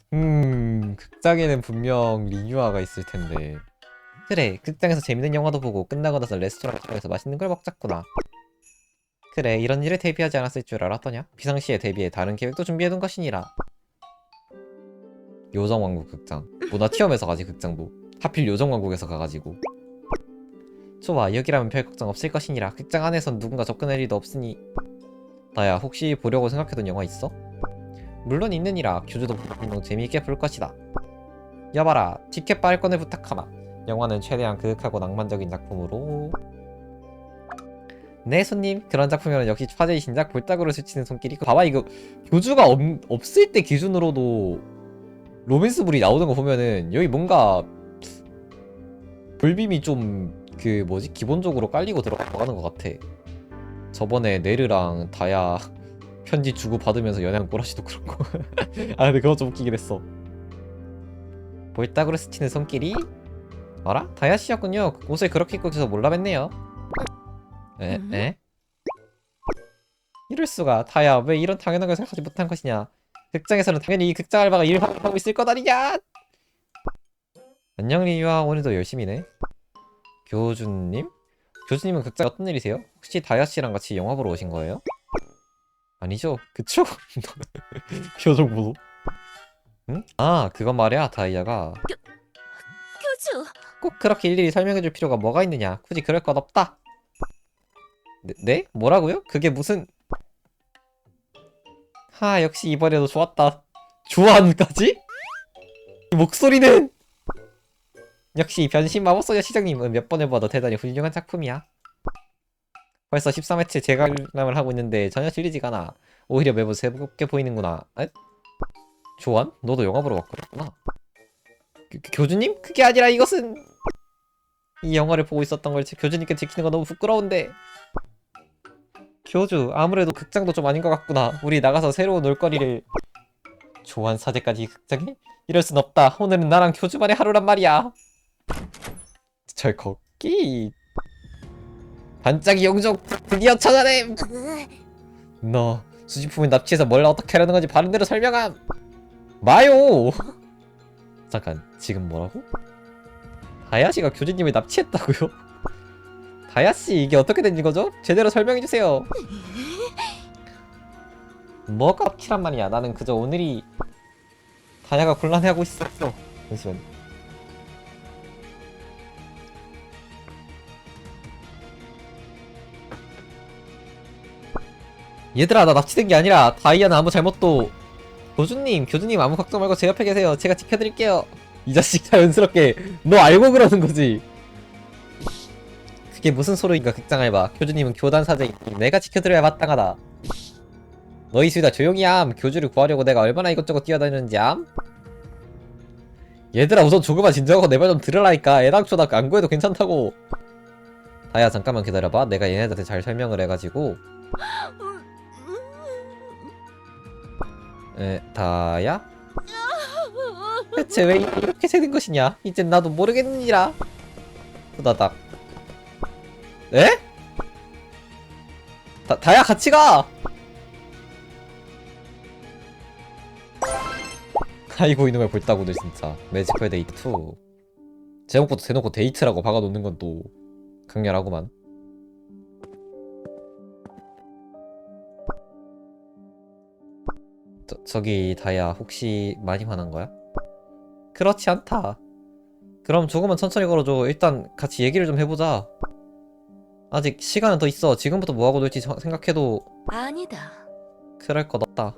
S1: 극장에는 분명 리뉴아가 있을 텐데. 그래 극장에서 재밌는 영화도 보고 끝나고 나서 레스토랑에서 맛있는 걸 먹자꾸나. 그래 이런 일에 대비하지 않았을 줄 알았더냐? 비상시에 대비해 다른 계획도 준비해둔 것이니라. 요정왕국 극장. 뭐나 튀어면서 가지 극장도. 하필 요정왕국에서 가가지고. 좋아 여기라면 별 걱정 없을 것이니라. 극장 안에선 누군가 접근할 일도 없으니. 나야 혹시 보려고 생각해둔 영화 있어? 물론 있느니라. 교주도 분명 재미있게 볼 것이다. 여봐라 티켓 발권을 부탁하마. 영화는 최대한 그윽하고 낭만적인 작품으로. 네 손님, 그런 작품이면 역시 화제의 신작 볼따구로 스치는 손길이. 봐봐, 이거 교주가 없을 때 기준으로도 로맨스물이 나오는 거 보면은 여기 뭔가 불빔이 좀 그 뭐지 기본적으로 깔리고 들어가는 것 같아. 저번에 네르랑 다야 편지 주고 받으면서 연애한 꼬라시도 그런 거. 아 근데 그거 좀 웃기긴 했어. 볼따구로 스치는 손길이. 알아? 다야 씨였군요. 옷을 그렇게 입고 있어서 몰라뵀네요. 에? 이럴 수가. 다야, 왜 이런 당연한 걸 생각하지 못한 것이냐. 극장에서는 당연히 이 극장 알바가 일을 하고 있을 것 아니냐. 안녕 리유아, 오늘도 열심히네. 교주님? 교주님은 극장에 어떤 일이세요? 혹시 다야 씨랑 같이 영화 보러 오신 거예요? 아니죠? 그쵸? 표정 보소. 응? 아, 그건 말이야. 다이아가
S2: 교주.
S1: 꼭 그렇게 일일이 설명해줄 필요가 뭐가 있느냐. 굳이 그럴 것 없다. 네? 뭐라고요? 그게 무슨... 하, 역시 이번에도 좋았다. 좋아함까지? 이 목소리는! 역시 변신 마법소녀 시장님은 몇 번을 봐도 대단히 훌륭한 작품이야. 벌써 13회째 재관람을 하고 있는데 전혀 질리지가 않아. 오히려 매번 새롭게 보이는구나. 에? 조안? 너도 영화 보러 왔구나. 교주님? 그게 아니라 이것은... 이 영화를 보고 있었던 걸 교주님께 지키는 건 너무 부끄러운데. 교주, 아무래도 극장도 좀 아닌 것 같구나. 우리 나가서 새로운 놀거리를... 조안 사제까지 극장에? 이럴 순 없다. 오늘은 나랑 교주만의 하루란 말이야. 절 걷기. 반짝이 영종 드디어 찾아냄. 너 수집품을 납치해서 뭘 어떻게 하려는 건지 바른대로 설명함. 마요. 잠깐, 지금 뭐라고? 다야씨가 교주님을 납치했다고요? 다야씨, 이게 어떻게 된 거죠? 제대로 설명해주세요. 뭐가 확실한 말이야. 나는 그저 오늘이 다야가 곤란해하고 있었어. 잠시만. 얘들아, 나 납치된 게 아니라 다이아는 아무 잘못도... 교주님 아무 걱정 말고 제 옆에 계세요. 제가 지켜드릴게요. 이 자식 자연스럽게 너 알고 그러는 거지. 그게 무슨 소리인가 극장 알바. 교주님은 교단 사제이니 내가 지켜드려야 마땅하다. 너희 둘 다 조용히 함. 교주를 구하려고 내가 얼마나 이것저것 뛰어다니는지 암? 얘들아, 우선 조금만 진정하고 내 말 좀 들으라니까. 애당초 나 안 구해도 괜찮다고. 다야, 잠깐만 기다려봐. 내가 얘네들한테 잘 설명을 해가지고. 다야? 대체 왜 이렇게 새는 것이냐? 이젠 나도 모르겠느니라. 후다닥. 에? 다야 같이 가! 아이고 이놈의 볼따구들 진짜. 매지컬 데이트 2. 제목부터 대놓고 데이트라고 박아놓는 건 또 강렬하구만. 저기 다야, 혹시 많이 화난 거야? 그렇지 않다. 그럼 조금만 천천히 걸어줘. 일단 같이 얘기를 좀 해보자. 아직 시간은 더 있어. 지금부터 뭐하고 놀지 생각해도
S2: 아니다.
S1: 그럴 것 없다.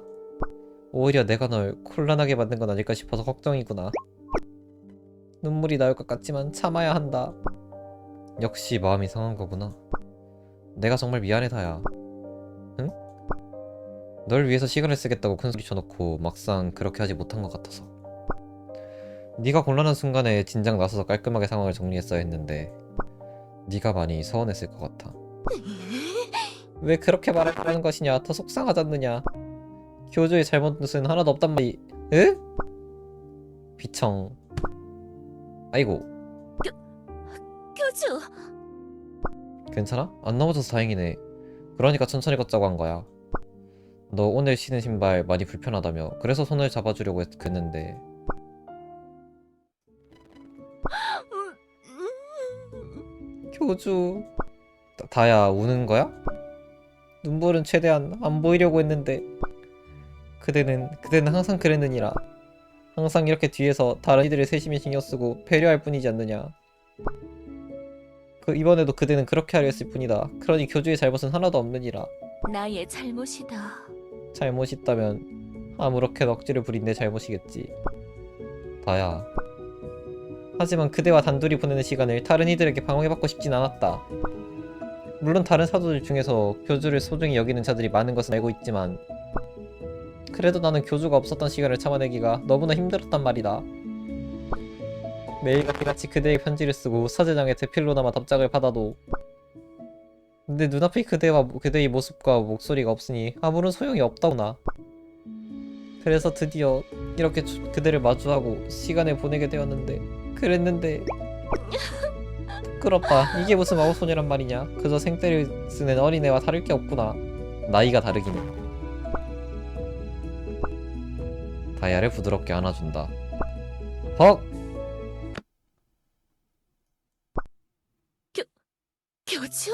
S1: 오히려 내가 널 곤란하게 만든 건 아닐까 싶어서 걱정이구나. 눈물이 나올 것 같지만 참아야 한다. 역시 마음이 상한 거구나. 내가 정말 미안해 다야. 응? 널 위해서 시간을 쓰겠다고 큰소리 쳐놓고 막상 그렇게 하지 못한 것 같아서. 네가 곤란한 순간에 진작 나서서 깔끔하게 상황을 정리했어야 했는데 네가 많이 서운했을 것 같아. 왜 그렇게 말하는 것이냐. 더 속상하지 않느냐. 교주의 잘못은 하나도 없단 말이. 에? 비청. 아이고.
S2: 교주.
S1: 괜찮아? 안 넘어져서 다행이네. 그러니까 천천히 걷자고 한 거야. 너 오늘 신은 신발 많이 불편하다며. 그래서 손을 잡아주려고 했는데. 교주. 다야, 우는 거야? 눈물은 최대한 안 보이려고 했는데. 그대는 항상 그랬느니라. 항상 이렇게 뒤에서 다른 이들을 세심히 신경쓰고 배려할 뿐이지 않느냐. 이번에도 그대는 그렇게 하려 했을 뿐이다. 그러니 교주의 잘못은 하나도 없느니라.
S2: 나의 잘못이다.
S1: 잘못 있다면 아무렇게나 억지를 부린 내 잘못이겠지. 다야. 하지만 그대와 단둘이 보내는 시간을 다른 이들에게 방해받고 싶진 않았다. 물론 다른 사도들 중에서 교주를 소중히 여기는 자들이 많은 것은 알고 있지만 그래도 나는 교주가 없었던 시간을 참아내기가 너무나 힘들었단 말이다. 매일같이 그대의 편지를 쓰고 사제장의 대필로나마 답장을 받아도 근데 눈앞에 그대와 그대의 모습과 목소리가 없으니 아무런 소용이 없다구나. 그래서 드디어 이렇게 그대를 마주하고 시간을 보내게 되었는데 그랬는데 부끄럽다. 이게 무슨 마법소녀란 말이냐. 그저 생떼를 쓰는 어린애와 다를 게 없구나. 나이가 다르기는. 다이아를 부드럽게 안아준다. 헉!
S2: 교주?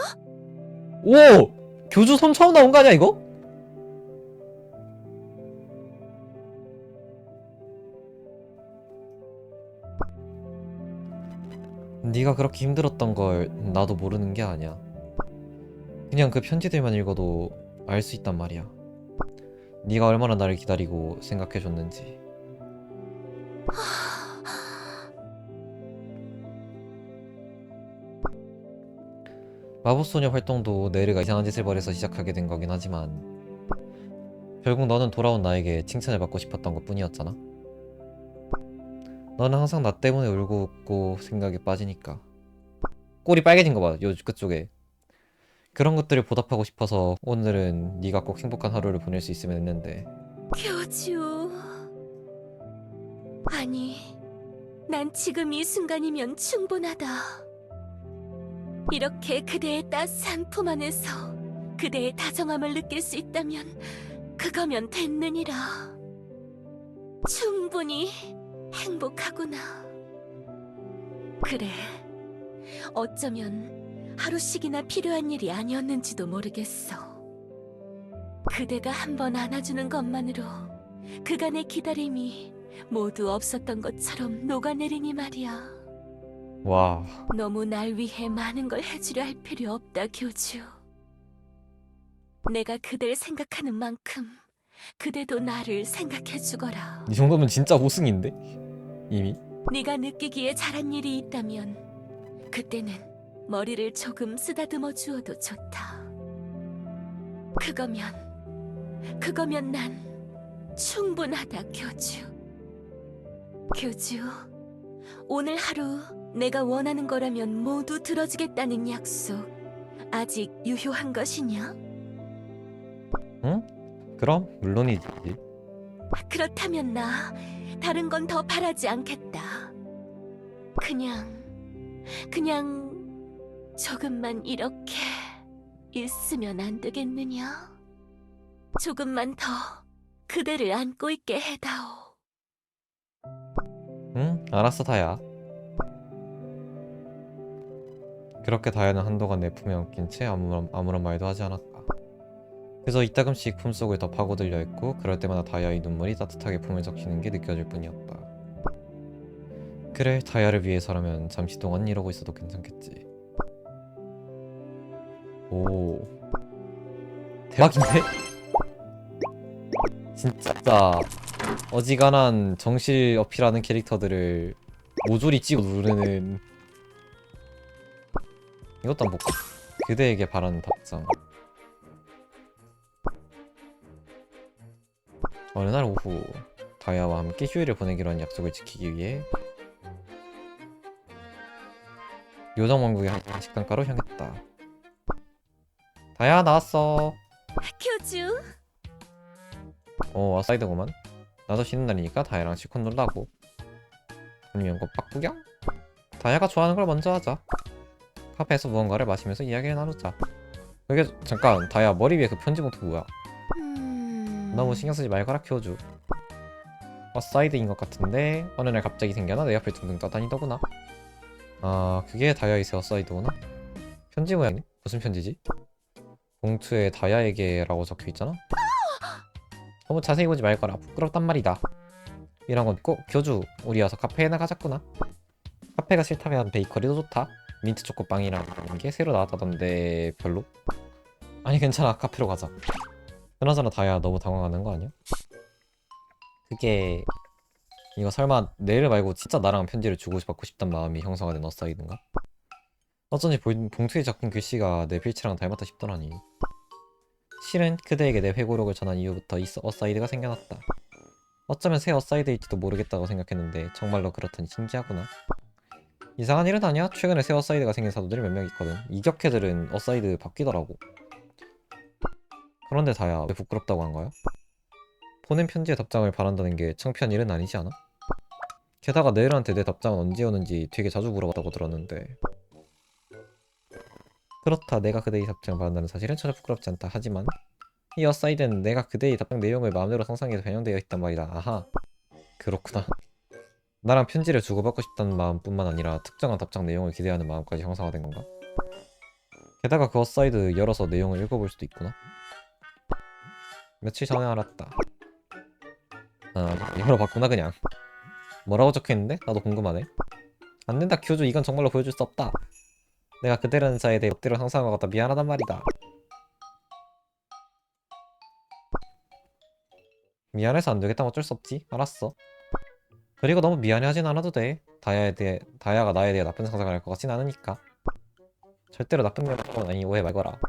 S1: 오! 교주 손 처음 나온 거 아니야 이거? 네가 그렇게 힘들었던 걸 나도 모르는 게 아니야. 그냥 그 편지들만 읽어도 알 수 있단 말이야. 네가 얼마나 나를 기다리고 생각해줬는지. 마법소녀 활동도 네르가 이상한 짓을 벌여서 시작하게 된 거긴 하지만 결국 너는 돌아온 나에게 칭찬을 받고 싶었던 것 뿐이었잖아. 너는 항상 나 때문에 울고 웃고 생각에 빠지니까. 꼴이 빨개진 거 봐, 요 그쪽에. 그런 것들을 보답하고 싶어서 오늘은 네가 꼭 행복한 하루를 보낼 수 있으면 했는데.
S2: 교주. 아니, 난 지금 이 순간이면 충분하다. 이렇게 그대의 따스한 품 안에서 그대의 다정함을 느낄 수 있다면 그거면 됐느니라. 충분히 행복하구나. 그래, 어쩌면 하루씩이나 필요한 일이 아니었는지도 모르겠어. 그대가 한번 안아주는 것만으로 그간의 기다림이 모두 없었던 것처럼 녹아내리니 말이야.
S1: 와,
S2: 너무 날 위해 많은 걸 해주려 할 필요 없다, 교주. 내가 그댈 생각하는 만큼 그대도 나를 생각해주거라.
S1: 이 정도면 진짜 호승인데? 이미?
S2: 네가 느끼기에 잘한 일이 있다면 그때는 머리를 조금 쓰다듬어 주어도 좋다. 그거면 난 충분하다, 교주. 교주, 오늘 하루 내가 원하는 거라면 모두 들어주겠다는 약속 아직 유효한 것이냐?
S1: 응? 그럼 물론이지.
S2: 그렇다면 나 다른 건 더 바라지 않겠다. 그냥 조금만 이렇게 있으면 안 되겠느냐? 조금만 더 그대를 안고 있게 해다오.
S1: 응? 알았어 다야. 그렇게 다야는 한동안 내 품에 엉킨 채 아무런 말도 하지 않았다. 그래서 이따금씩 품속을 더 파고들려 했고 그럴 때마다 다야의 눈물이 따뜻하게 품에 적시는 게 느껴질 뿐이었다. 그래, 다야를 위해서라면 잠시 동안 이러고 있어도 괜찮겠지. 오, 대박인데? 진짜 어지간한 정실 어필하는 캐릭터들을 모조리 찍어 누르는. 이것도 한번 볼까? 그대에게 바라는 답장. 어느 날 오후 다야와 함께 휴일을 보내기로 한 약속을 지키기 위해 요정왕국의 한 식당가로 향했다. 다야 나왔어.
S2: 교주,
S1: 사이드구만. 나도 쉬는 날이니까 다야랑 실컷 놀라고. 아니면 꽃박 구경? 다야가 좋아하는 걸 먼저 하자. 카페에서 무언가를 마시면서 이야기를 나누자. 여기 잠깐, 다야 머리 위에 그 편지 봉투 뭐야? 너무 신경 쓰지 말거라 교주. 사이드인 것 같은데 어느 날 갑자기 생겨나 내 옆을 둥둥 떠다니더구나. 아, 그게 다야의 사이드구나. 편지 모양이네? 무슨 편지지? 봉투에 다야에게 라고 적혀있잖아? 너무 자세히 보지 말거라. 부끄럽단 말이다. 이런 건 꼭 교주 우리 와서 카페에나 가자꾸나. 카페가 싫다면 베이커리도 좋다. 민트 초코빵이라는 게 새로 나왔다던데 별로? 아니 괜찮아, 카페로 가자. 그나저나 다야 너무 당황하는 거 아니야? 그게 이거 설마 내일 말고 진짜 나랑 편지를 주고 받고 싶단 마음이 형성화된 어사이드인가? 어쩐지 봉투에 적힌 글씨가 내 필체랑 닮았다 싶더라니. 실은 그대에게 내 회고록을 전한 이후부터 이 어사이드가 생겨났다. 어쩌면 새 어사이드일지도 모르겠다고 생각했는데 정말로 그렇다니 신기하구나. 이상한 일은 아니야? 최근에 새 어사이드가 생긴 사도들이 몇 명 있거든. 이격해들은 어사이드 바뀌더라고. 그런데 다야, 왜 부끄럽다고 한 거야? 보낸 편지에 답장을 바란다는 게 창피한 일은 아니지 않아? 게다가 네일한테 내 답장은 언제 오는지 되게 자주 물어봤다고 들었는데. 그렇다, 내가 그대의 답장을 바란다는 사실은 전혀 부끄럽지 않다. 하지만 이 어사이드는 내가 그대의 답장 내용을 마음대로 상상해서 변형되어 있단 말이다. 아하, 그렇구나. 나랑 편지를 주고받고 싶다는 마음뿐만 아니라 특정한 답장 내용을 기대하는 마음까지 형상화된 건가? 게다가 그 어사이드 열어서 내용을 읽어볼 수도 있구나. 며칠 전에 알았다. 아, 열어봤구나 그냥. 뭐라고 적혀있는데? 나도 궁금하네. 안된다 큐즈, 이건 정말로 보여줄 수 없다. 내가 그대라는 자에 대해 멋대로 상상한 것 같다. 미안하단 말이다. 미안해서 안되겠다. 어쩔 수 없지. 알았어. 그리고 너무 미안해하진 않아도 돼. 다야가 나에 대해 나쁜 상상을 할 것 같진 않으니까. 절대로 나쁜 건 아니, 오해 말거라.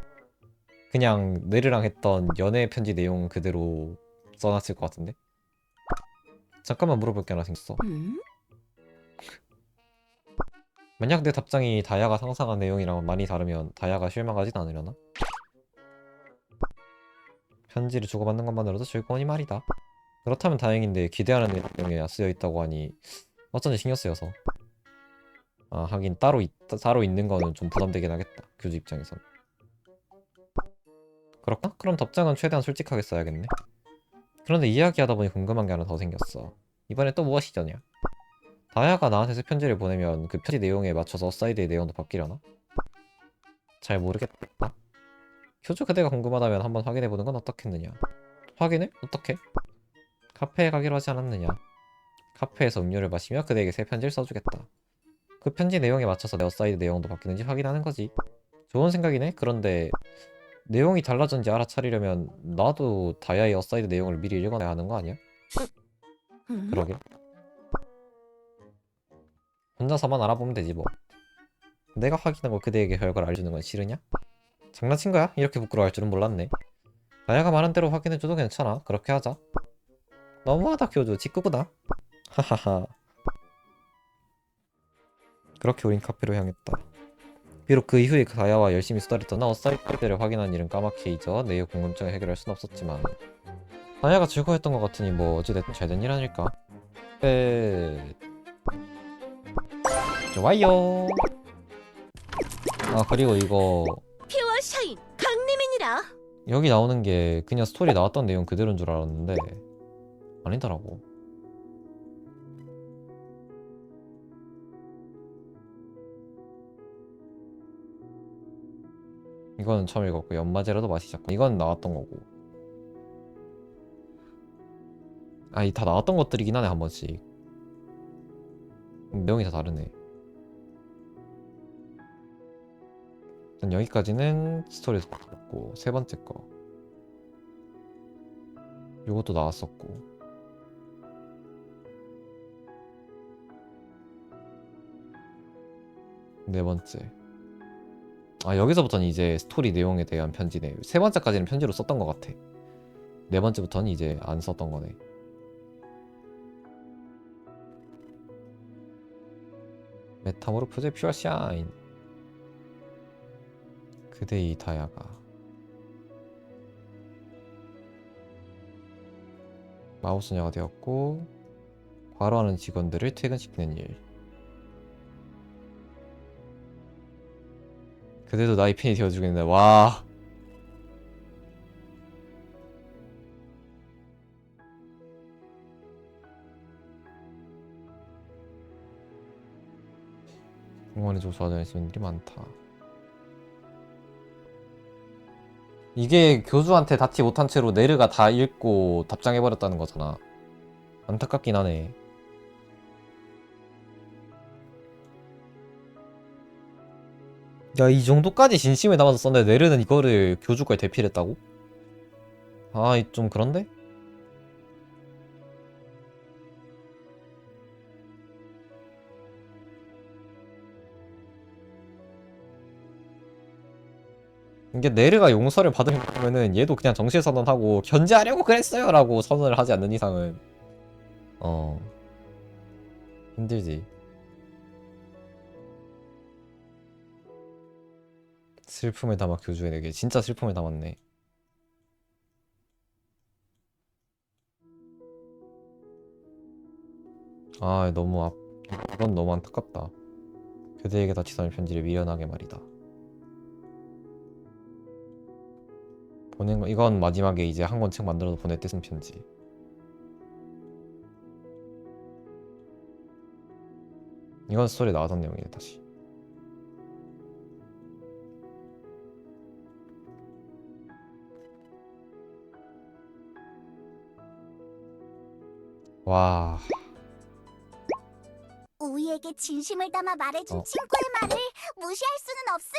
S1: 그냥 네르랑 했던 연애 편지 내용 그대로 써놨을 것 같은데. 잠깐만 물어볼 게 하나 생겼어. 만약 내 답장이 다야가 상상한 내용이랑 많이 다르면 다야가 실망하진 않으려나? 편지를 주고받는 것만으로도 즐거우니 말이다. 그렇다면 다행인데 기대하는 내용에 쓰여있다고 하니 어쩐지 신경 쓰여서. 아, 하긴 따로 있는 거는 좀 부담되긴 하겠다. 교주 입장에선. 그렇구나? 그럼 답장은 최대한 솔직하게 써야겠네. 그런데 이야기하다 보니 궁금한 게 하나 더 생겼어. 이번에 또 무엇이더냐? 다야가 나한테 새 편지를 보내면 그 편지 내용에 맞춰서 사이드의 내용도 바뀌려나? 잘 모르겠다. 교주 그대가 궁금하다면 한번 확인해보는 건 어떻겠느냐? 확인을? 어떻게? 카페에 가기로 하지 않았느냐? 카페에서 음료를 마시며 그대에게 새 편지를 써주겠다. 그 편지 내용에 맞춰서 내 어사이드 내용도 바뀌는지 확인하는 거지. 좋은 생각이네? 그런데 내용이 달라졌는지 알아차리려면 나도 다야의 어사이드 내용을 미리 읽어내야 하는 거 아니야? 그러게. 혼자서만 알아보면 되지 뭐. 내가 확인하고 그대에게 결과를 알려주는 건 싫으냐? 장난친 거야? 이렇게 부끄러워할 줄은 몰랐네. 다야가 말한 대로 확인해줘도 괜찮아. 그렇게 하자. 너무하다 교주. 직구구나. 하하하. 그렇게 우린 카페로 향했다. 비록 그 이후에 그 다야와 열심히 수다렸던 어사이드를 확인한 일은 까맣게 잊어 내의 궁금증을 해결할 순 없었지만 다야가 즐거워했던 것 같으니 뭐 어찌됐든 잘된 일 아닐까. 좋아요. 아, 그리고 이거
S2: 피와 샤인 강림이니라.
S1: 여기 나오는 게 그냥 스토리 나왔던 내용 그대로인 줄 알았는데 아니더라고. 이거는 처음 읽었고 연마제라도 마시자고 이건 나왔던 거고. 아, 이 다 나왔던 것들이긴 하네 한 번씩. 내용이 다 다르네. 일단 여기까지는 스토리에서 봤고 세 번째 거 요것도 나왔었고 네 번째. 아, 여기서부터는 이제 스토리 내용에 대한 편지네. 세 번째까지는 편지로 썼던 것 같아. 네 번째부터는 이제 안 썼던 거네. 메타모르포즈 퓨어 샤인. 그대의 다야가 마우스녀가 되었고 과로하는 직원들을 퇴근시키는 일. 그대도 나의 팬이 되어주겠네. 와. 응원에 조소하는 시민들이 많다. 이게 교주한테 닿지 못한 채로 네르가 다 읽고 답장해버렸다는 거잖아. 안타깝긴 하네. 야, 이 정도까지 진심을 담아서 썼는데 네르는 이거를 교주과에 대피를 했다고? 아, 좀 그런데? 이게 네르가 용서를 받으면은 얘도 그냥 정실 선언하고 견제하려고 그랬어요라고 선언을 하지 않는 이상은 힘들지. 슬픔을 담아 교주의 내게. 진짜 슬픔을 담았네. 아 이건 너무 안타깝다. 그대에게 다 지선의 편지를 미련하게 말이다. 보낸 거 이건 마지막에 이제 한 권 책 만들어서 보낼 때 쓴 편지. 이건 스토리에 나왔던 내용이네 다시. 와.
S3: 우이에게 진심을 담아 말해준
S1: 어.
S3: 친구의 말을 무시할 수는 없음.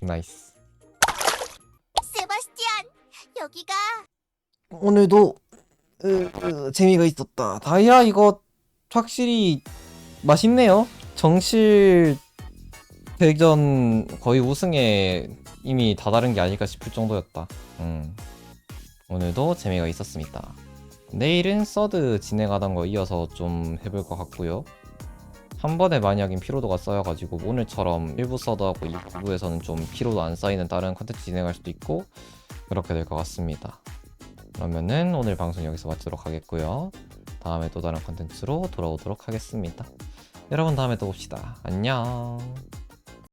S1: 나이스.
S3: 세바스티안, 여기가
S1: 오늘도 재미가 있었다. 다이아 이거 확실히 맛있네요. 정실 대전 거의 우승에 이미 다다른 게 아닐까 싶을 정도였다. 오늘도 재미가 있었습니다. 내일은 서드 진행하던 거 이어서 좀 해볼 것 같고요. 한 번에 많이 하긴 피로도가 쌓여가지고 오늘처럼 1부 서드하고 2부에서는 좀 피로도 안 쌓이는 다른 컨텐츠 진행할 수도 있고 그렇게 될 것 같습니다. 그러면은 오늘 방송 여기서 마치도록 하겠고요. 다음에 또 다른 컨텐츠로 돌아오도록 하겠습니다. 여러분 다음에 또 봅시다. 안녕.